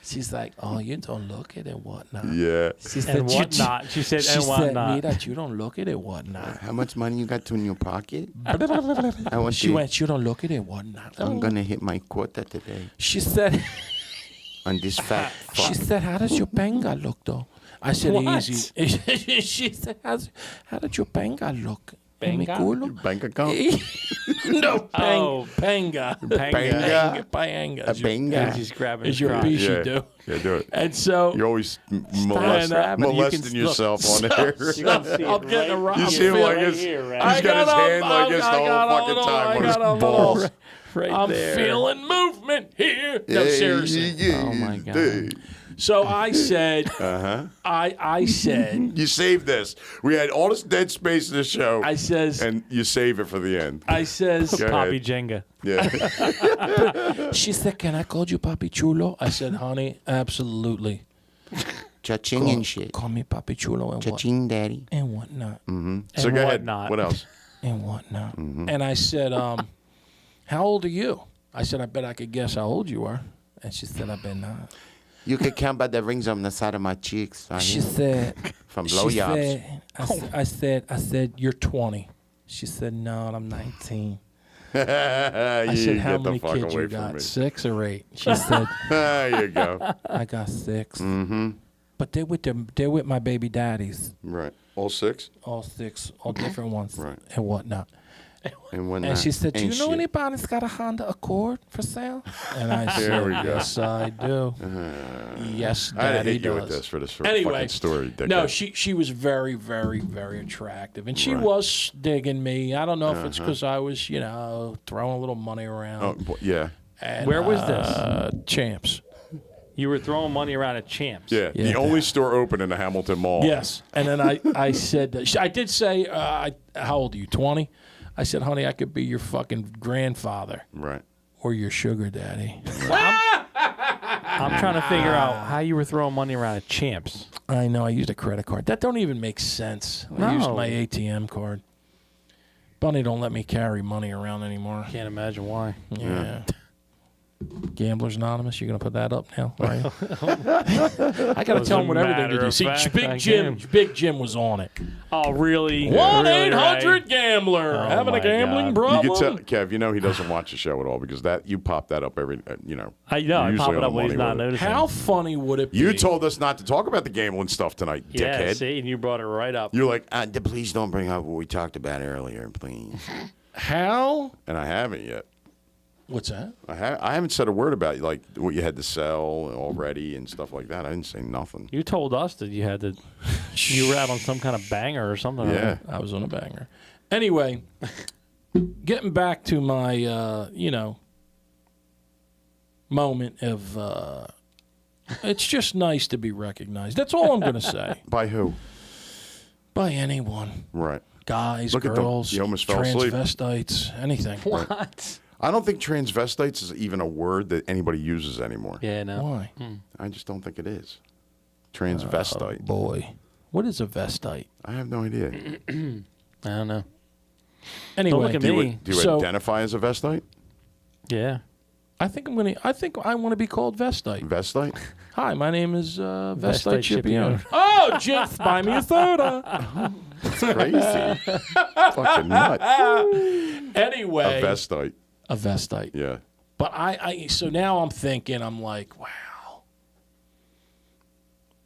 She's like, oh, you don't look it and whatnot. Yeah. She said, And whatnot. She said, and whatnot. Mira, you don't look it and whatnot. How much money you got in your pocket? I want She to, went, you don't look it and whatnot. I'm going to hit my quota today She said, on this fat fuck. she said, how does your benga look, though? I said, What? easy. She said, how did your benga look? En mi Benga? culo? Bank account? No, Oh. panga. Panga? Panga. A benga. And she's grabbing Is his your crotch. piece you Yeah. do. Yeah, do it. And so You're always And, you can molesting yourself on there. You can see I'm it getting a right ro- You I'm see him feeling- like right this. here, right? He's got his hand like this the whole fucking little- time I on his got a little- balls. right I'm there. feeling movement here. No, seriously. Oh, my God. Dude. So I said, Uh-huh. I said, You saved this. We had all this dead space in the show. I says, and you save it for the end. I says, Go Poppy ahead. Jenga. Yeah. she said, can I call you Papi Chulo? I said, honey, absolutely. Cha-ching and shit. Call me Papi Chulo and what Cha-ching, daddy. and whatnot. So And go ahead. whatnot. What else? And whatnot. And I said, how old are you? I said, I bet I could guess how old you are. And she said, I bet not. You could count by the rings on the side of my cheeks. Right She here. said, From she blowjobs. said, I said, you're 20. She said, no, I'm 19. I I said, how many fuck kids away you from got? me. 6 or 8? She said, There you go. I got 6. Mm-hmm. But they're with my baby daddies, Right. All 6? all 6, all different ones, Right. and whatnot. And when And she said, "Do you ain't know shit. anybody that's got a Honda Accord for sale?" And I There said, we go. "Yes, I do. Yes, I had to Daddy hit you with does." this for this Anyway, fucking story. Dickhead. No, she was very, very, very attractive, and she Right. was digging me. I don't know if it's because I was, throwing a little money around. Oh, yeah. And, Where was this? Champs. You were throwing money around at Champs. Yeah. Yeah. The only store open in the Hamilton Mall. Yes, and then I said that I did say, "How old are you? 20?" I said, "Honey, I could be your fucking grandfather Right. or your sugar daddy." I'm trying to figure out how you were throwing money around at Champs. I know I used a credit card. That don't even make sense. I used No. my ATM card. Bunny don't let me carry money around anymore. Can't imagine why. Yeah. Gamblers Anonymous, you're gonna put that up now, right? I gotta tell him what everything to matter do. of See, fact, Big I Jim, can. Big Jim was on it. Oh, really? 1-800 Gambler. Oh, Having a my gambling God. problem. You can tell, Kev, he doesn't watch the show at all because you pop that up every, I know. you're I usually pop it on up when he's money not with it. noticing. How funny would it be? You told us not to talk about the gambling stuff tonight, Yeah, dickhead. see, and you brought it right up. You're like, Please don't bring up what we talked about earlier, please. How? and I haven't yet. What's that? I haven't said a word about like what you had to sell already and stuff like that. I didn't say nothing. You told us that you had to. You were out on some kind of banger or something. Yeah. I was on a banger. Anyway, getting back to my, moment of, it's just nice to be recognized. That's all I'm going to say. By who? By anyone. Right. Guys, Look at them. girls, You almost fell asleep. transvestites, anything. What? I don't think transvestites is even a word that anybody uses anymore. Yeah, no. Why? I just don't think it is. Transvestite. Boy. What is a vestite? I have no idea. I don't know. Anyway, look at Do me. you So- identify as a vestite? Yeah. I think I want to be called vestite. Vestite? Hi, my name is Vestite Vestite Scipione. Scipione. Oh, Jim, buy me a soda. Crazy. Fucking nut. Anyway, A vestite. a vestite. Yeah. But so now I'm thinking, I'm like, wow,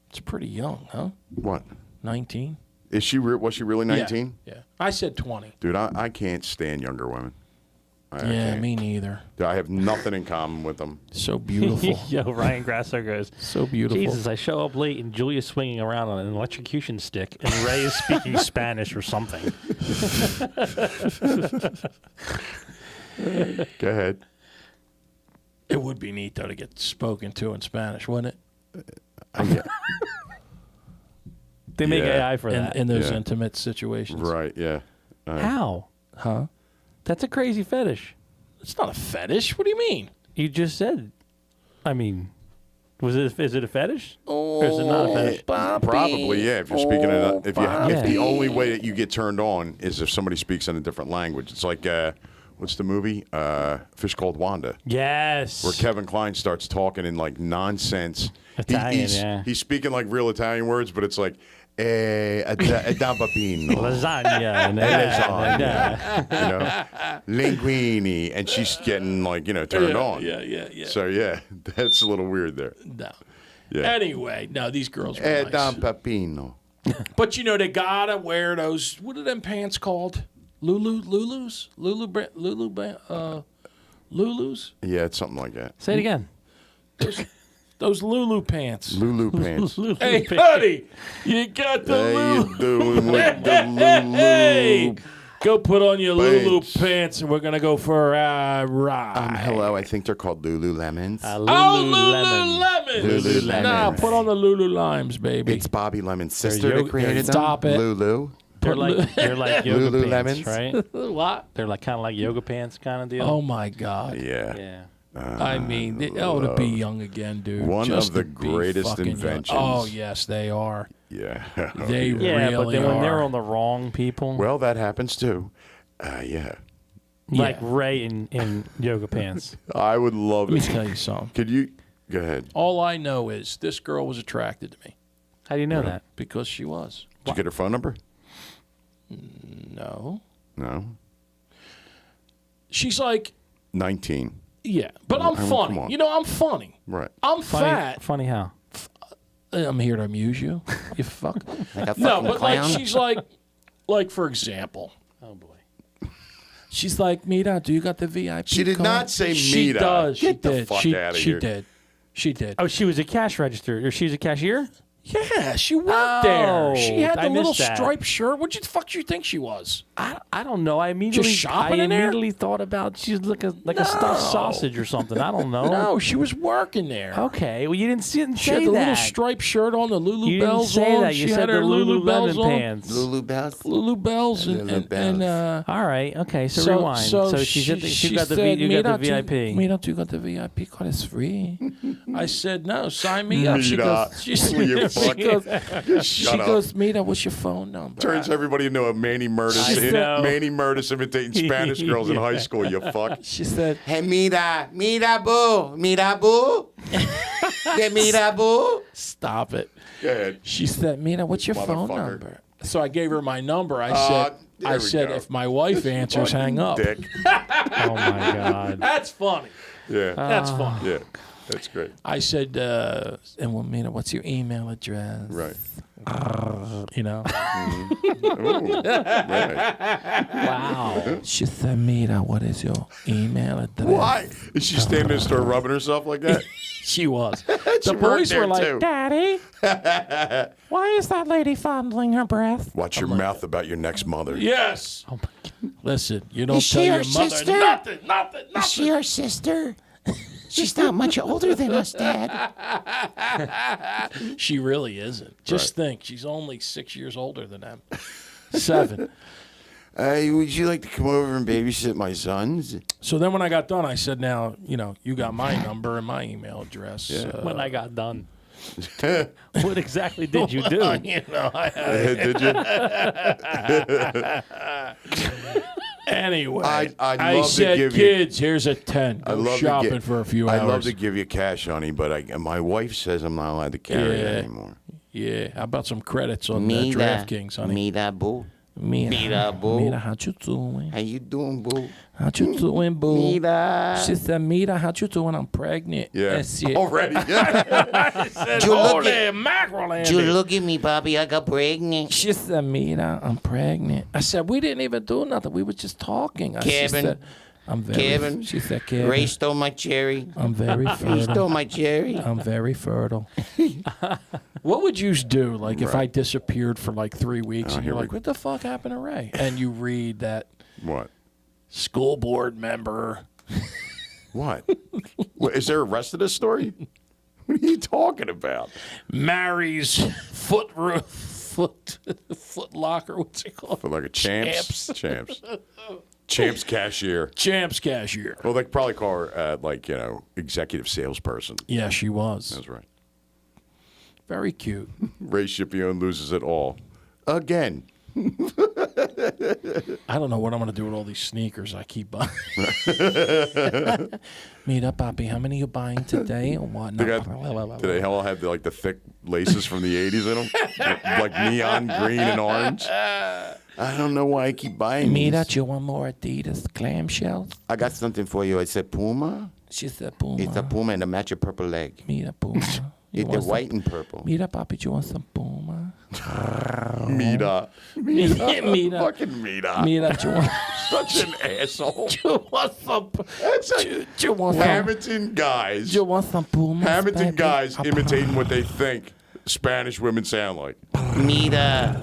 it's pretty young, huh? What? 19? Was she really 19? Yeah. I said 20. Dude, I can't stand younger women. I Yeah, can't. me neither. I have nothing in common with them. So beautiful. Yo, Ryan Grasser goes, So beautiful. Jesus, I show up late and Julia's swinging around on an electrocution stick and Ray is speaking Spanish or something. Go ahead. It would be neat, though, to get spoken to in Spanish, wouldn't Yeah. They make Yeah. AI for it? that. In those Yeah. intimate situations. Right, yeah. How? Huh? That's a crazy fetish. It's not a fetish. What do you mean? You just said. I mean, is it a fetish? Or is it not a fetish? Probably, yeah. If you're speaking if Yeah. the only way that you get turned on is if somebody speaks in a different language. It's like what's the movie? Fish Called Wanda, Yes. where Kevin Kline starts talking in like nonsense. Italian, yeah. He's speaking like real Italian words, but it's like a bambino. Lasagna. And Linguini, and she's getting like turned on. Yeah. So yeah, that's a little weird there. No. Yeah. Anyway, no, these girls were nice. Papino. But they gotta wear those. What are them pants called? Lulus? Lulus? Yeah, it's something like that. Say it again. Those Lulu pants. Lulu pants. Hey, honey, you got the How Lulu. you doing with the Lulu? Hey, go put on your Lulu Pants. pants, and we're gonna go for a ride. Hello, I think they're called Lululemons. Lululemon. Lululemons. Nah, put on the Lulu Limes, baby. It's Bobby Lemon's sister that created them. Stop it. Lulu. They're like yoga Lululemons? pants, right? What? They're like kind of like yoga pants kind of deal. Oh my God. Yeah. Yeah. I mean, they ought to be young again, dude. One Just of the to be greatest fucking young. inventions. Oh yes, they are. Yeah. They Yeah, but really then when they're are. on the wrong people, Well, that happens too. Yeah. like Yeah. Ray in yoga pants. I would love Let me it. tell you something. Could you go ahead? All I know is this girl was attracted to me How do you know that? because she was. Did you get her phone number? No. No. She's like, 19. yeah, but I'm I mean, funny. come on. I'm funny. Right. I'm Funny, fat. funny how? I'm here to amuse you. You fuck. Like a No, fucking but clown. like she's like for example, Oh boy. she's like, Mira, do you got the VIP? She did card?" not say She Mira. does. Get she the did. fuck she, outta she here. did. She did. Oh, she was a cash register, or she's a cashier. Yeah, she worked Oh, there. She had I the little missed that. striped shirt. What the fuck you think she was? I don't know. I immediately shopping in there? immediately thought about she's like a stuffed sausage or something. I don't know. No, she was working there. Okay. Well, you didn't see it and She say had the that. little striped shirt on, the Lulu You didn't Bells say on. that. You she said had the her Lulu Bells Lululemon on. pants. Lulu Bells. Lulu Bells and All right. Okay. So rewind. So she got the said, you got the "Mira, VIP. Mira, do you got the VIP card? It's free. I said, no, sign me up. She Mira. goes, she, You she fucking- goes, she Shut up. goes, Mira, what's your phone number? Turns everybody into a Manny Murdis. I know. Manny Murdis imitating Spanish girls in high school, you fuck. She said, Hey, mira boo. Que mira boo. stop it. Go ahead. She said, Mira, what's your phone Motherfucker. number? So I gave her my number. I there we said, go. if my wife answers, hang up. Dick. Oh my God. That's funny. Yeah. That's funny. Yeah. That's great. I said, and well, Mina, what's your email address? Right. You know? Ooh, right. Wow. She said, Mina, what is your email address? Why? Is she standing in the store rubbing herself like that? She was. She The worked boys there, were like, too. Daddy, why is that lady fondling her breath? Watch your mouth about your next mother. Yes. Listen, you don't Is tell she your your mother sister? nothing. Is she our sister? She's not much older than us, Dad. She really isn't. Just think, she's only 6 years older than them. 7. Hey, would you like to come over and babysit my sons? So then when I got done, I said, now, you got my number and my email address. When I got done. What exactly did you do? Did you? Anyway, I'd I love to said, give you- kids, here's a 10. I Go love shopping to get, for a few hours. I'd love to give you cash, honey, but my wife says I'm not allowed to carry it Yeah. anymore. Yeah, how about some credits on Mira. DraftKings, honey? Mira boo. Mira, boo. Mira, how you doing? How you doing, boo? How you doing, boo? Mira. She said, Mira, how you doing? I'm pregnant. Yeah. That's it. Already. Yeah. Said, You look holy at- mackerel, Andy. You look at me, Bobby. I got pregnant. She said, Mira, I'm pregnant. I said, we didn't even do nothing. We were just talking. She Kevin. said, I'm very, Kevin. She said, Kevin, Ray stole my cherry. I'm very He fertile. stole my cherry. I'm very fertile. What would you do, like, if I disappeared for like 3 weeks and here you're we like, what the fuck happened to Ray? And you read that What? school board member. What? What? Is there a rest of this story? What are you talking about? Marries Foot Locker. What's it called? For like a Champs. Champs cashier. Champs cashier. Well, they probably call her, executive salesperson. Yeah, she was. That's right. Very cute. Ray Scipione loses it all. Again. I don't know what I'm going to do with all these sneakers I keep buying. Mira, papi, how many you buying today and what? Do they all have the thick laces from the 80s in them? Like neon green and orange? I don't know why I keep buying Mira, these. do you want more Adidas clamshells? I got something for you. It's a Puma. She said Puma. It's a Puma and a match of purple leg. Mira, Puma. You It's want some- white and purple. Mira, papi, do you want some Puma? Mira. Mira. Fucking Mira. Mira, do you want... Such an asshole. Do you want some... Do you want some... Hamilton guys. Do you want some Pumas, Hamilton baby? guys imitating what they think Spanish women sound like. Mira.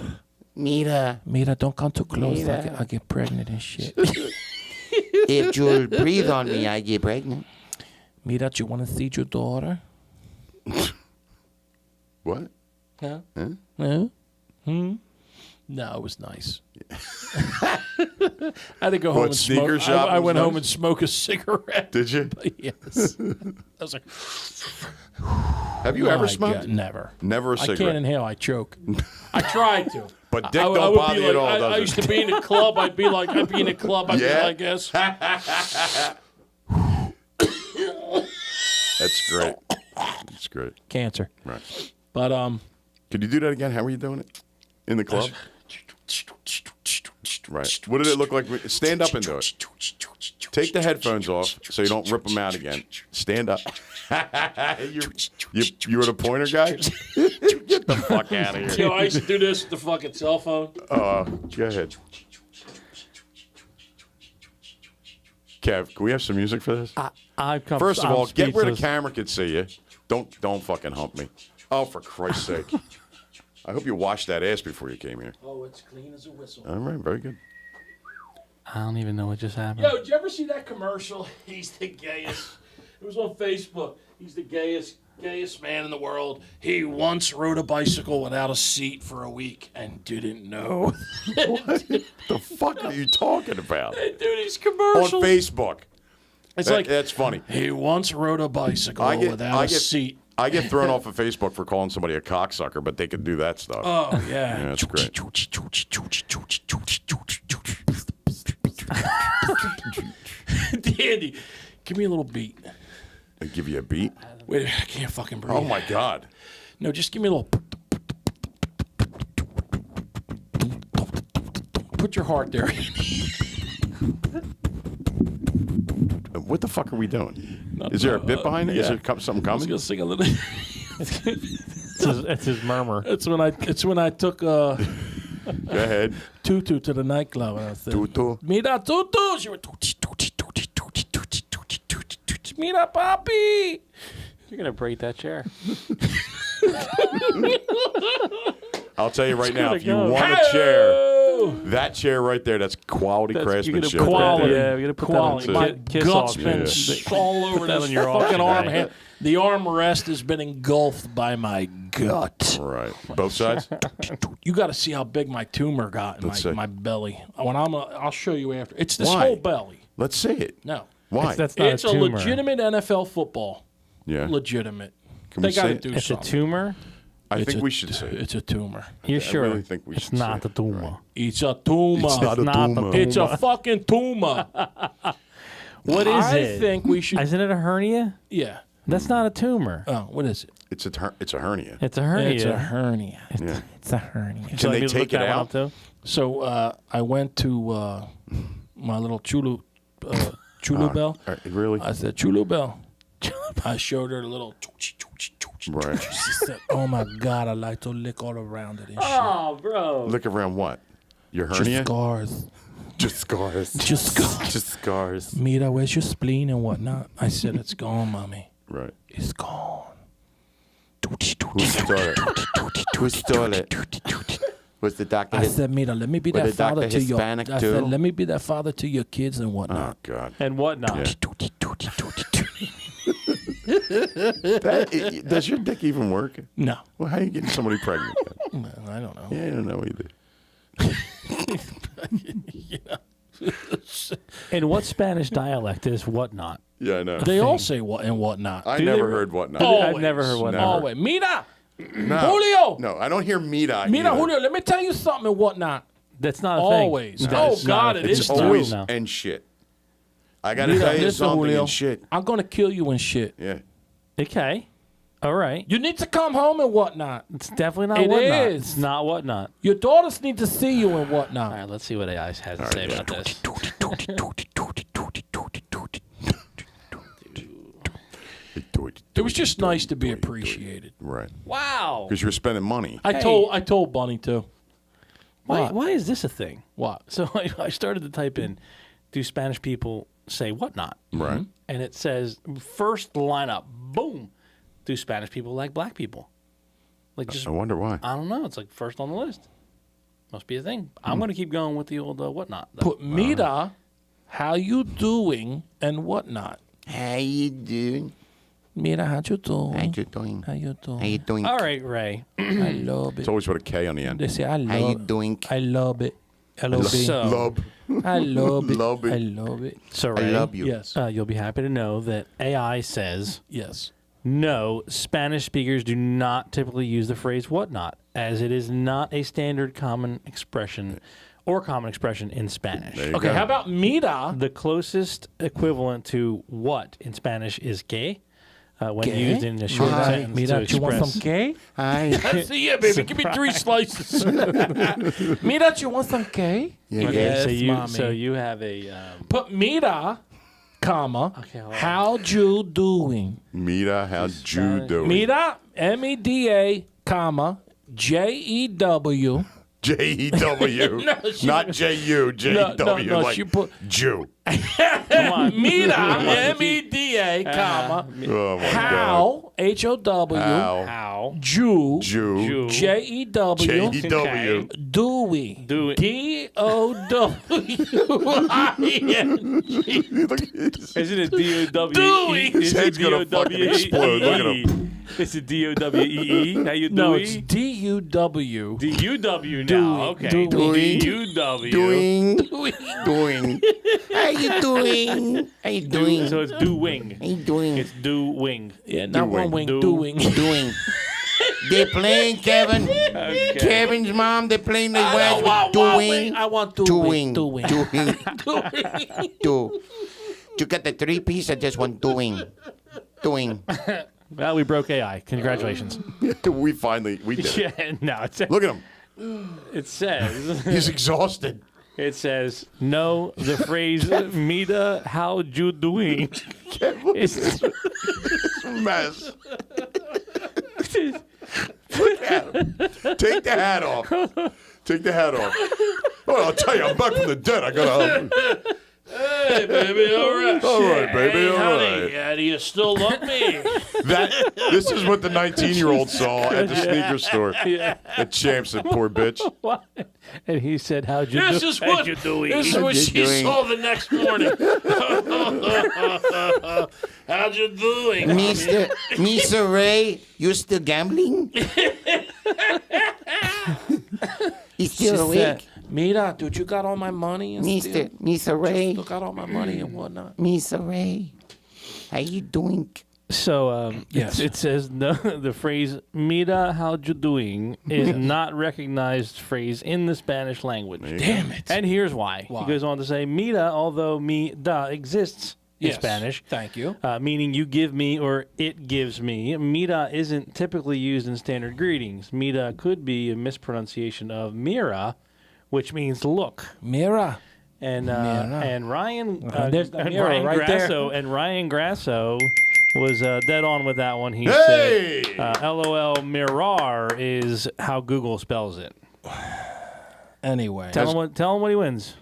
Mira. Mira, don't come too close. Mira. I get pregnant and shit. If you'll breathe on me, I get pregnant. Mira, do you want to see your daughter? What? Huh? Huh? No, it was nice. I had to go home What, and sneaker smoke. shop I was went home nice? and smoked a cigarette. Did you? Yes. I was like, Have you ever my smoked? God, never. Never a I cigarette. can't inhale. I choke. I tried to. But dick I don't would bother be you at like- all, I does it? used to be in a club. I'd be in a club. I'd Yeah? be like this. That's great. That's great. Cancer. Right. But Could you do that again? How were you doing it? In the club? Right. What did it look like? Stand up and do it. Take the headphones off so you don't rip them out again. Stand up. you were the pointer guy? Get the fuck out of here. I used to do this with the fucking cell phone. Go ahead. Kev, can we have some music for this? I've come. First of I'm all, get where the speechless. camera can see you. Don't fucking hump me. Oh, for Christ's sake. I hope you washed that ass before you came here. Oh, it's clean as a whistle. All right, very good. I don't even know what just happened. Yo, did you ever see that commercial? He's the gayest. It was on Facebook. He's the gayest man in the world. He once rode a bicycle without a seat for a week and didn't know. The fuck are you talking about? They do these On commercials. Facebook. It's like That's funny. he once rode a bicycle without a seat. I get thrown off of Facebook for calling somebody a cocksucker, but they can do that stuff. Oh Yeah, yeah. that's great. Dandy, give me a little beat. They give you a beat. Wait, I can't fucking breathe. Oh my God. No, just give me a little. Put your heart there. What the fuck are we doing? Is there a bit behind it? Is there something I was coming? gonna sing a little. It's his murmur. It's when I took Go ahead. Tutu to the nightclub and I said, Tutu. Mira Tutu. She went tuti, tuti, tuti, tuti, tuti, tuti, tuti, tuti. Mira papi. You're gonna break that chair. I'll tell you right now, gonna if you go. want a chair, Oh, that chair right there, that's quality You're gonna craftsmanship. put right that, there. yeah, we're gonna put quality. that My on kiss guts off. been Yeah. all over Put that this on your fucking arm. arm. The armrest has been engulfed by my gut. Right. Both sides? You got to see how big my tumor got in Let's see. my belly. I'll show you after. It's this Why? whole belly. Let's see it. No, Why? That's not it's a a tumor. legitimate NFL football. Yeah. Legitimate. Can we They got to see it? do It's a something. tumor. I It's think a we should see it. It's a tumor. You're sure? really think we it's should not see a tumor. It's a tumor. It's not a not a tumor. tumor. It's a fucking tumor. What is I it? think we should. Isn't it a hernia? Yeah. That's not a tumor. Oh, what is it? It's a hernia. It's a hernia. It's a hernia. Yeah. It's a hernia. Can they me to take look it that one out? up, too? So I went to my little Chulu Bell. Really? I said, Chulu Bell. I showed her the little. Right. She said, "Oh my God, I like to lick all around it and shit. Oh, bro. Look around what? Your Just hernia? scars. Just scars. Just scars. Just scars. Mira, where's your spleen and whatnot?" I said, "It's gone, mommy. Right. It's gone." Who stole it? Who stole it? Was the doctor? I said, "Mira, let me be Was that the doctor father to your." Hispanic I too? said, "Let me be that father to your kids and Oh, whatnot." God. And whatnot. Yeah. Does your dick even work? No, Well, how are you getting somebody pregnant? I don't know. Yeah, I don't know either. In what Spanish dialect is whatnot? Yeah, I know. They all say what and whatnot. I Do never they- heard whatnot. I've never heard whatnot. Never. Always. Mira, No. Julio. No, I don't hear Mira. Mira, either. Julio, let me tell you something and whatnot. That's not a Always. thing. Oh, That's not God, a it thing. is It's too. always No. and shit. I got to Mira, tell you listen, something Julio. and shit. I'm going to kill you and shit. Yeah. Okay. All right. You need to come home and whatnot. It's definitely not It whatnot. is. It's not whatnot. Your daughters need to see you and whatnot. All right, let's see what AI has to say about this. It was just nice to be appreciated. Right. Wow. Because you're spending money. I told Bunny too. Why is this a thing? What? So I started to type in, do Spanish people say whatnot? Right. And it says, first lineup, boom, do Spanish people like black people? Like just, I wonder why. I don't know. It's like first on the list. Must be a thing. I'm going to keep going with the old whatnot. though. Put Mira, how you doing and whatnot. How you doing? Mira, how you doing? How you doing? How you doing? How you doing? All right, Ray. I love It's it. always with a K on the end. They say I How you love. doing? I love it. L-O-B. So, Love. I love it. Love it. I love it. so I Ray, love you. Yes. you'll be happy to know that AI says Yes. no, Spanish speakers do not typically use the phrase whatnot, as it is not a standard common expression in Spanish. There you Okay. go. How about Mira? The closest equivalent to what in Spanish is que, when Que? used in a short Hi. sentence Mira, to you want express. some K? Hi. Yeah, baby. Give me 3 slices. Mira, you want some K? Yeah, Okay, yes, so you have a Put Mira, comma, Okay, hold on. how you doing? Mira, how'd you do? Mira, M-E-D-A, comma, J-E-W. J-E-W. No, she- Not J-U. J-E-W. no, like she put- Jew. come on. Mira, M-E-D-A, comma, Oh, my God. how, H-O-W, How Jew, Jew. J-E-W, J-E-W. Dewey, Dewey. D-O-W-I-N-G. Look at this. Isn't it D-O-W-E? Dewey. His head's gonna fucking explode. Look at him. Is it D-O-W-E-E? How you doing? No, it's D-U-W. D-U-W now. Dewey. Okay. Dewey. D-U-W. Doing. Dewey. Doing. How you doing? How you doing? So it's do-wing. How you doing? It's do-wing. Yeah, not Dewing. one wing, Do- doing. Doing. They're playing, Kevin. Okay. Kevin's mom, they're playing the words with One doing. wing. I want Doing. doing. Doing. Doing. Do. You got the 3-piece or just one doing? Doing. Well, we broke AI. Congratulations. We did it. Yeah, no, Look at him. it says, He's exhausted. it says, no, the phrase, Mita, how you doing? It's, Mess. Look at him. Take the hat off. Take the hat off. Oh, I'll tell you, I'm back from the dead. I gotta. Hey, baby, all right. All right, baby, Hey, all honey, right. do you still love me? This is what the 19-year-old saw at the sneaker store. The champ said, "Poor bitch." what? And he said, how'd you This do? is how'd what, you doing? this is what you she doing? saw the next morning. How'd you doing? Mr. Ray, you still gambling? He's still awake. Mira, dude, you got all my money and still Mr. Ray, still got all my money and whatnot. Mr. Ray, how you doing? So Yes. it says no, the phrase "Mira, how you doing" is not recognized phrase in the Spanish language. Damn it. And here's why. Why? He goes on to say, "Mira, although mi da exists in Yes. Spanish, Thank you. meaning you give me or it gives me. Mira isn't typically used in standard greetings. Mira could be a mispronunciation of mira, which means look." Mira. And Mira. and Ryan There's the and mirror Ryan right there. Grasso and Ryan Grasso was dead on with that one. He Hey! said, "LOL, mirar is how Google spells it." Anyway. Tell him what he wins.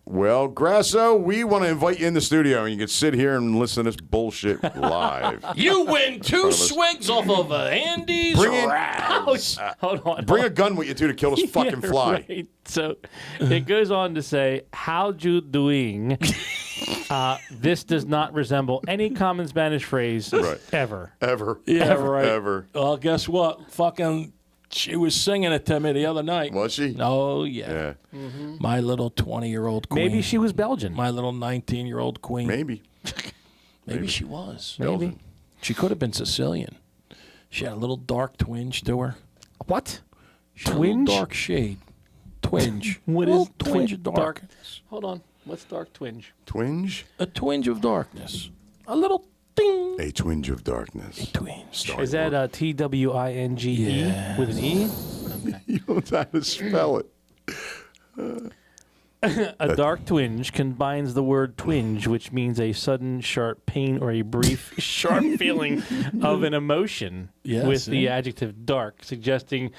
Well, Grasso, we want to invite you in the studio, and you can sit here and listen to this bullshit live. You win 2 swigs off of Andy's Bring in- Raz. Hold on. Bring a gun with you too to kill this fucking Yeah, fly. right. So it goes on to say, "How you doing?" This does not resemble any common Spanish phrase Right. ever. Ever. Yeah, ever, right. Ever. Well, guess what? Fucking She was singing it to me the other night. Was she? Oh, yeah. Yeah. My little 20-year-old queen. Maybe she was Belgian. My little 19-year-old queen. Maybe. Maybe she was. Maybe. She could have been Sicilian. She had a little dark twinge to her. What? She had a little Twinge? dark shade. Twinge. What A is little twinge of dark? Hold on. What's dark twinge? Twinge? A twinge of darkness. A little ding. A twinge of darkness. Twinge. Starring Is that TWINGE Yes. with an E? You don't know how to spell it. A dark twinge combines the word twinge, which means a sudden sharp pain or a brief sharp feeling of an emotion, Yes, with the yeah. adjective dark, suggesting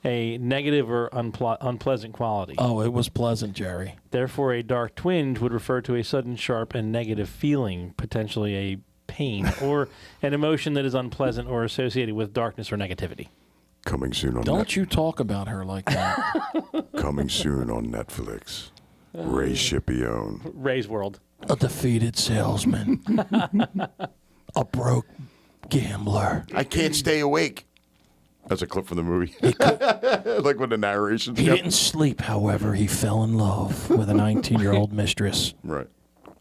a negative or unpleasant quality. Oh, it was pleasant, Jerry. Therefore, a dark twinge would refer to a sudden sharp and negative feeling, potentially a pain, or an emotion that is unpleasant or associated with darkness or negativity. Coming soon on Don't you talk about her like that. Coming soon on Netflix. Ray Schipione. Ray's World. A defeated salesman. A broke gambler. I can't stay awake. That's a clip from the movie. Like when the narration's He go. didn't sleep, however. He fell in love with a 19-year-old mistress, Right.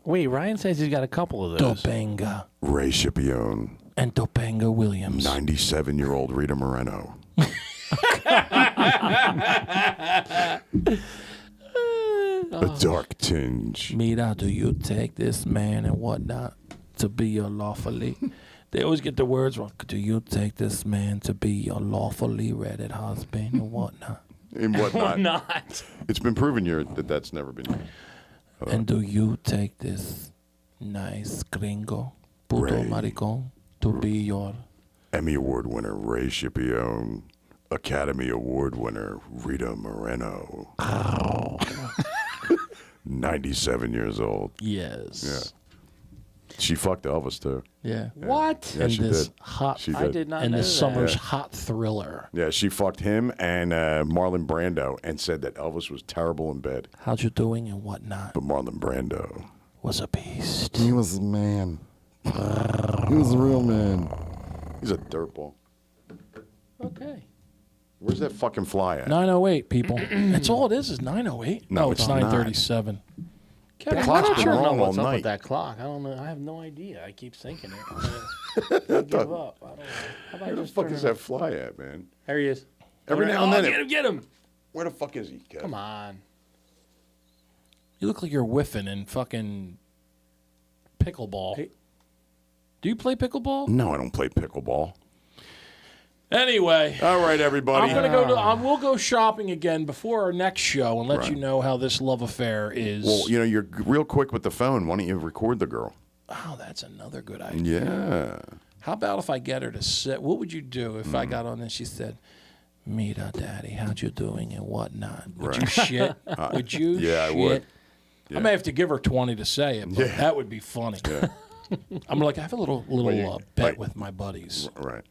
Wait, Ryan says he's got a couple of those. Topanga. Ray Schipione. And Topanga Williams. 97-year-old Rita Moreno. A dark tinge. Mira, do you take this man and whatnot to be your lawfully? They always get the words wrong. Do you take this man to be your lawfully wedded husband and whatnot? And whatnot. Not. It's been proven here that that's never been. And do you take this nice gringo, puto Ray. maricon, to be your... Emmy Award winner Ray Schipione. Academy Award winner Rita Moreno. 97 years old. Yes. Yeah. She fucked Elvis, too. Yeah. What? Yeah, And she this did. hot... She I did. did not and know this that. summer's Yeah. hot thriller. Yeah, she fucked him and Marlon Brando and said that Elvis was terrible in bed. How'd you doing and whatnot? But Marlon Brando. Was a beast. He was a man. He was a real man. He's a dirtball. Okay. Where's that fucking fly at? 9:08, people. That's all it is 9:08. No, it's it's not. 9:37. Kevin, clock's I been don't know wrong what's all up night. with that clock. I don't know. I have no idea. I keep thinking it. I give up. I don't know. How about Where the just fuck turn is it that up? fly at, man? There he is. Every now and Oh, then. get him! Get him! Where the fuck is he, Kev? Come on. You look like you're whiffing in fucking pickleball. Hey. Do you play pickleball? No, I don't play pickleball. Anyway, All right, everybody. I'm gonna go to. We'll go shopping again before our next show and let you know how this love affair is. Well, you know, you're real quick with the phone. Why don't you record the girl? Oh, that's another good idea. Yeah. How about if I get her to sit? What would you do if I got on and she said, "Mira, Daddy, how you doing and whatnot?" Would you shit? Would you? Yeah, I shit? would. I may have to give her 20 to say it, but Yeah. that would be funny. I'm like, I have a little bet like- with my buddies. Right.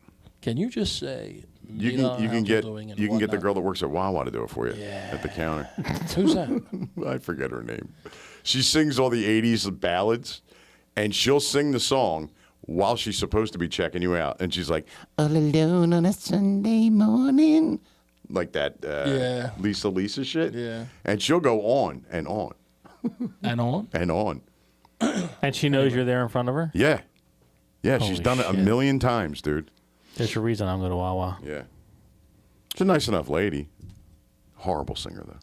Can you just say, You "Mira, can how get doing and you can get the whatnot?" girl that works at Wawa to do it for you at the counter. Who's that? I forget her name. She sings all the 80s ballads, and she'll sing the song while she's supposed to be checking you out. And she's like, All alone on a Sunday morning. like that Yeah. Lisa shit. Yeah. And she'll go on and on And on? and on. And she knows you're there in front of her? Yeah. Yeah, she's Holy done it a shit. million times, dude. There's a reason I'm going to Wawa. Yeah. She's a nice enough lady. Horrible singer, though.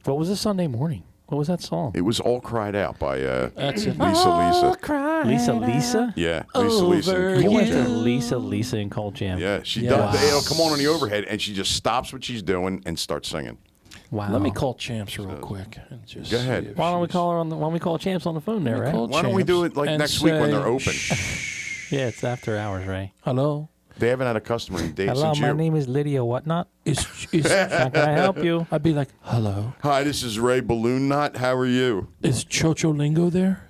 What was this Sunday morning? What was that song? It was All Cried Out by That's it. Lisa. Lisa? Yeah, Lisa. Over and You Cold went Jam. to Lisa and Cold Jam. Yeah, she Yeah. does. Wow. It'll come on the overhead, and she just stops what she's doing and starts singing. Wow. Let me call Champs real quick. And just Go ahead. see if Why don't we she's- call her on the? Why don't we call Champs on the phone there, right? call Why don't we do Champs it like and next week when say, they're open? Yeah, it's after hours, right? Hello? They haven't had a customer in days Hello, since my you. name is Lydia Whatnot. Is How can I help you? I'd be like, hello? Hi, this is Ray Balloon Knot. How are you? Is Chocho Lingo there?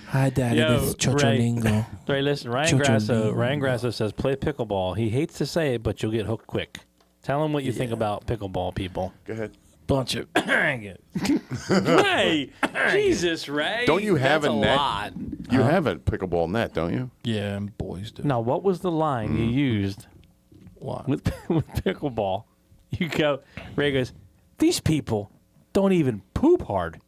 Hi, Daddy. Yo, this is Chocho Ray. Lingo. Ray, listen, Chocho Ryan Grasso says play pickleball. He hates to say it, but you'll get hooked quick. Tell him what you think about pickleball, people. Go ahead. Bunch of. Hey, Jesus, Ray. Don't you have That's a net? lot. You have a pickleball net, don't you? Yeah, and boys do. Now, what was the line you used What? with pickleball? You go, Ray goes, these people don't even poop hard.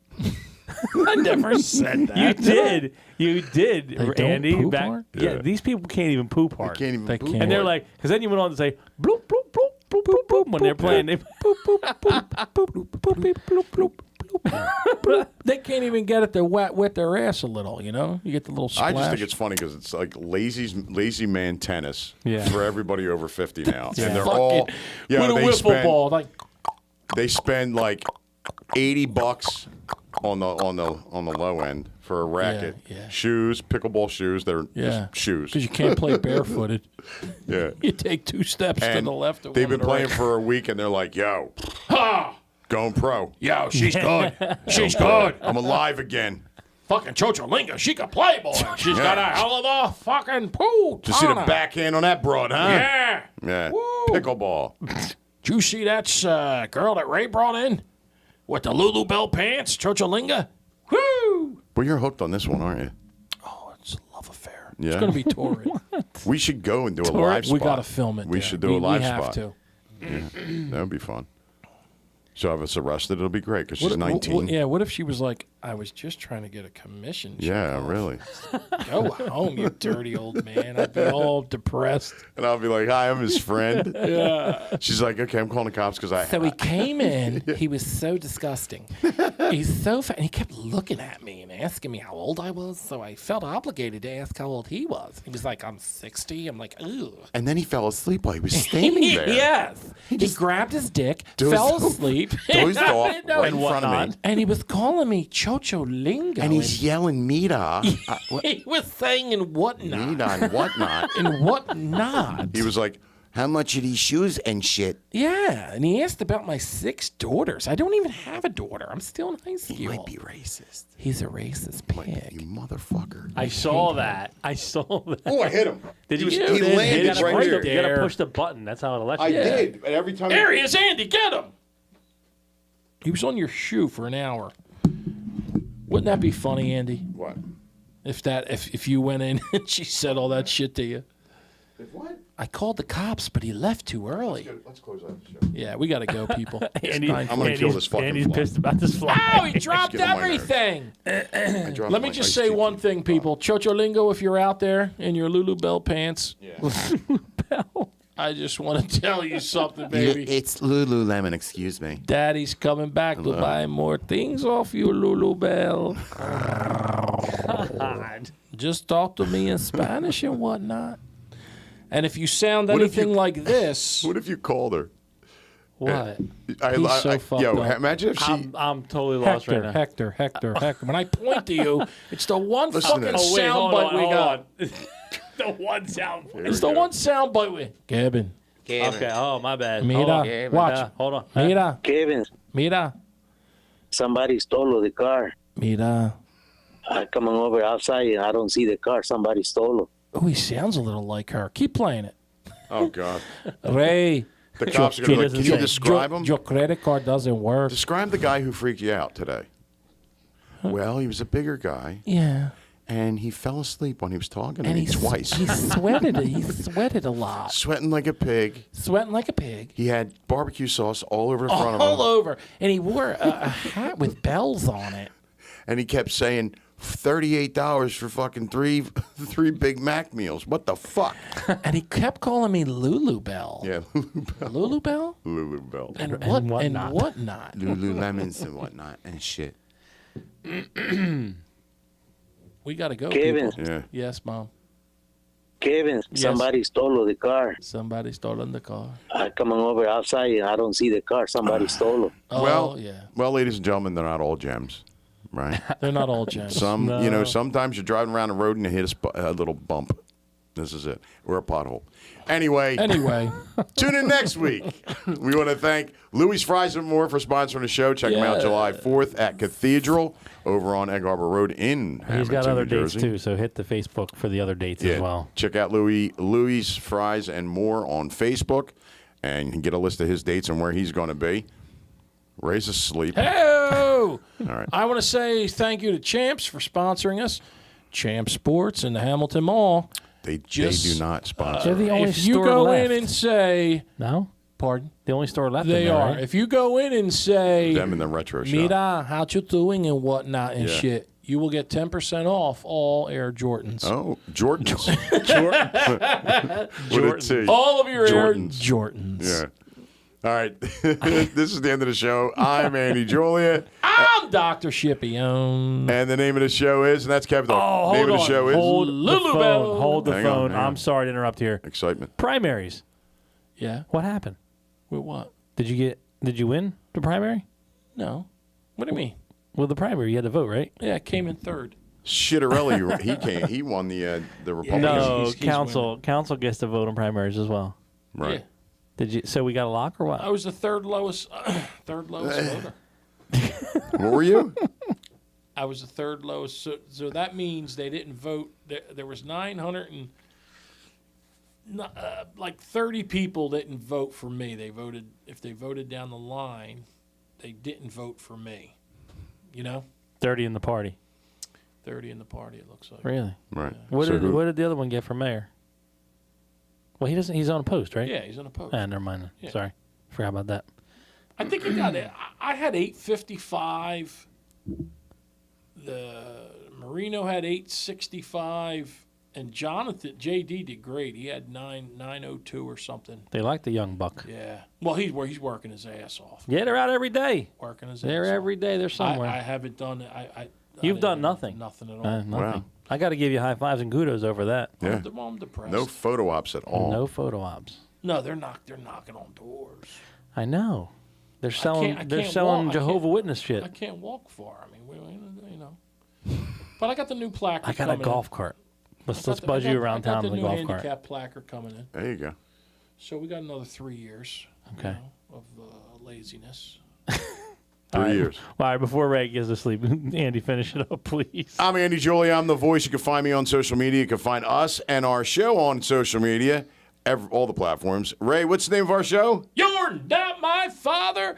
I never said that. You did. You did, They don't Andy. poop hard? Yeah, these people can't even poop hard. Can't even They poop can't. And they're hard. like, because then you went on to say, bloop, bloop, bloop, bloop, bloop, bloop, when they're playing. They bloop, bloop, bloop, bloop, bloop, bloop, bloop, bloop, bloop. They can't even get it to wet their ass a little, you know? You get the little I splash. just think it's funny because it's like lazy man tennis Yeah. for everybody over 50 now, Yeah. and they're Fucking- all with a they wiffle spend ball. Like, they spend like $80 on the low end for a racket, yeah. shoes, pickleball shoes. They're yeah. just shoes. Because you can't play barefooted. Yeah, You take 2 steps to and the left. And they've one been to the playing right. for a week, and they're like, "Yo, going pro. Yo, she's good. She's good. I'm alive again." Fucking Chocholinga, she can play, boy. She's got a hell of a fucking poo. Just see the tana. backhand on that broad, huh? Yeah. Yeah. Woo. Pickleball. Did you see that girl that Ray brought in with the Lulu Bell pants, Chocholinga? Woo! Well, you're hooked on this one, aren't you? Oh, it's a love affair. Yeah. It's going to be torrid. We should go and do a live spot. We got to film it. We there. should do a live we have spot. to. That would be fun. So if it's arrested, it'll be great because she's 19. Yeah, what if she was like, I was just trying to get a commission. Yeah, really. Go home, you dirty old man. I'd be all depressed. And I'll be like, "Hi, I'm his friend." Yeah. She's like, "Okay, I'm calling the cops because I." So he came in. He was so disgusting. He's so fat. And he kept looking at me and asking me how old I was. So I felt obligated to ask how old he was. He was like, I'm 60. I'm like, ooh. And then he fell asleep while he was standing there. Yes. He grabbed his dick, dozed fell off- asleep. Dozed off No, right in front of me. And he was calling me Chocho Lingo. And he's yelling, "Mira." he was saying and whatnot. Mira and whatnot. And whatnot. He was like, How much are these shoes and shit? Yeah. And he asked about my 6 daughters. I don't even have a daughter. I'm still in high school. He might be racist. He's a racist "You pig. motherfucker." I saw that. I saw that. Oh, I hit him. Did you? He You did. landed You gotta right push here. the- You gotta push the button. That's how it'll let you. I did. And every time. There he is, Andy. Get him. He was on your shoe for an hour. Wouldn't that be funny, Andy? What? If you went in and she said all that shit to you? What? I called the cops, but he left too early. Let's close out the show. Yeah, we got to go, people. Andy, I'm gonna kill this fucking Andy's fly. pissed about this fly. Oh, he dropped Get on my nerves. everything. I dropped Let me my just iced say tea one tea. thing, people. Chocholingo, if you're out there in your Lulu Bell pants, I just want to tell you something, baby. It's Lululemon, excuse me. Daddy's coming back to buy more things off you, Lulu Bell. Just talk to me in Spanish and whatnot. And if you sound What if anything you- like this, What if you called her? what? I, He's so fucked yo, up. imagine if she. I'm totally lost right Hector, now. Hector. When I point to you, it's the one Listen to fucking this. Oh wait, sound hold bite on, we hold got. on. The one sound. It's the one sound bite we. Kevin, Okay. Oh, my bad. Mira, Hold on. watch. Hold on. mira, Kevin, mira, somebody stole the car. mira. I'm coming over outside and I don't see the car. Somebody stole it. Oh, he sounds a little like her. Keep playing it. Oh God. Ray. The cops are gonna be like, doesn't "Can you say- describe him? Your credit card doesn't work. Describe the guy who freaked you out today." Well, he was a bigger guy, Yeah. and he fell asleep when he was talking to And me twice. He sweated. He sweated a lot. Sweating like a pig. Sweating like a pig. He had barbecue sauce all over the front of him. All over. And he wore a hat with bells on it. And he kept saying, $38 for fucking three Big Mac meals. What the fuck? And he kept calling me Lulu Bell. Yeah, Lulu Bell? Lulu Bell. And whatnot. whatnot. Lululemons and whatnot and shit. We got to go, Kevin. people. Yeah. Yes, Mom. Kevin, somebody stole the car. Somebody stolen the car. I'm coming over outside and I don't see the car. Somebody stole it. Oh, Well, yeah. Well, ladies and gentlemen, they're not all gems, right? They're not all gems. Some, you know, sometimes you're driving around the road and you hit a little bump. This is it. Or a pothole. Anyway, tune in next week. We want to thank Louis Fries and More for sponsoring the show. Check them out Yeah. July 4th at Cathedral over on Egg Harbor Road in Hamilton, He's got other New dates Jersey. too, so hit the Facebook for the other dates as well. Check out Louis Fries and More on Facebook, and you can get a list of his dates and where he's going to be. Ray's asleep. Hey-o! All right. I want to say thank you to Champs for sponsoring us. Champ Sports in the Hamilton Mall. They Just, do not sponsor. They're the only If you store go left. in and say, No? pardon, The only store left they in there, are. right? If you go in and say, them in the retro shop. Mira, how you doing and whatnot and Yeah. shit, you will get 10% off all Air Jordans. Oh, Jordans. Jordans. All of your Jordans. Air Jordans. Yeah. All right. This is the end of the show. I'm Andy Julia. I'm Dr. Shipion. And the name of the show is, and that's Kevin. Oh, name hold of the on. show is Hold the Lulu phone. Bell. Hold the Hang on, phone. hang on. I'm sorry to interrupt here. Excitement. Primaries. Yeah. What happened? With what? Did you win the primary? No. What do you mean? Well, the primary, you had to vote, right? Yeah, I came in third. Shitterelli, he won the Republican. No, he's council gets to vote on primaries as well. Right. Yeah. Did you? So we got a lock or what? I was the third lowest voter. What were you? I was the third lowest. So that means they didn't vote. There was 900 and like 30 people didn't vote for me. They voted, if they voted down the line, they didn't vote for me. You know, 30 in the party. 30 in the party. It looks like. Really? Right. What So did who- what did the other one get for mayor? Well, he doesn't. He's on a post, right? Yeah, he's on a post. Ah, never mind. Yeah. Sorry, forgot about that. I think he got it. I had 855. The Marino had 865, and Jonathan JD did great. He had 902 or something. They like the young buck. Yeah. Well, he's working his ass off. Yeah, they're out every day. Working his They're ass every day. They're off. somewhere. I haven't done it. I You've didn't done do nothing. Nothing at all. Nothing. Wow. I got to give you high fives and kudos over that. Yeah. I'm depressed. No photo ops at all. No photo ops. No, they're knocking on doors. I know. They're selling. I They're can't selling walk. Jehovah Witness shit. I can't walk far. I mean, you know. But I got the new placard. I got a coming golf in. cart. Let's I buzz got- you around town I on got the the golf new cart. handicap placard coming in. There you go. So we got another 3 years. Okay. Of laziness. 3 years. All right, before Ray gets to sleep, Andy, finish it up, please. I'm Andy Julia. I'm the voice. You can find me on social media. You can find us and our show on social media, all the platforms. Ray, what's the name of our show? You're not my father.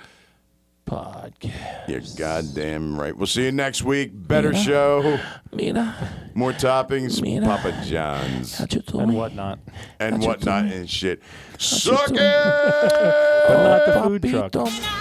Podcast. You're goddamn right. We'll see you next week. Better show. Mina, More toppings. Mina. Papa John's. And whatnot. And whatnot and shit. Suck it! But not the food truck. Papito.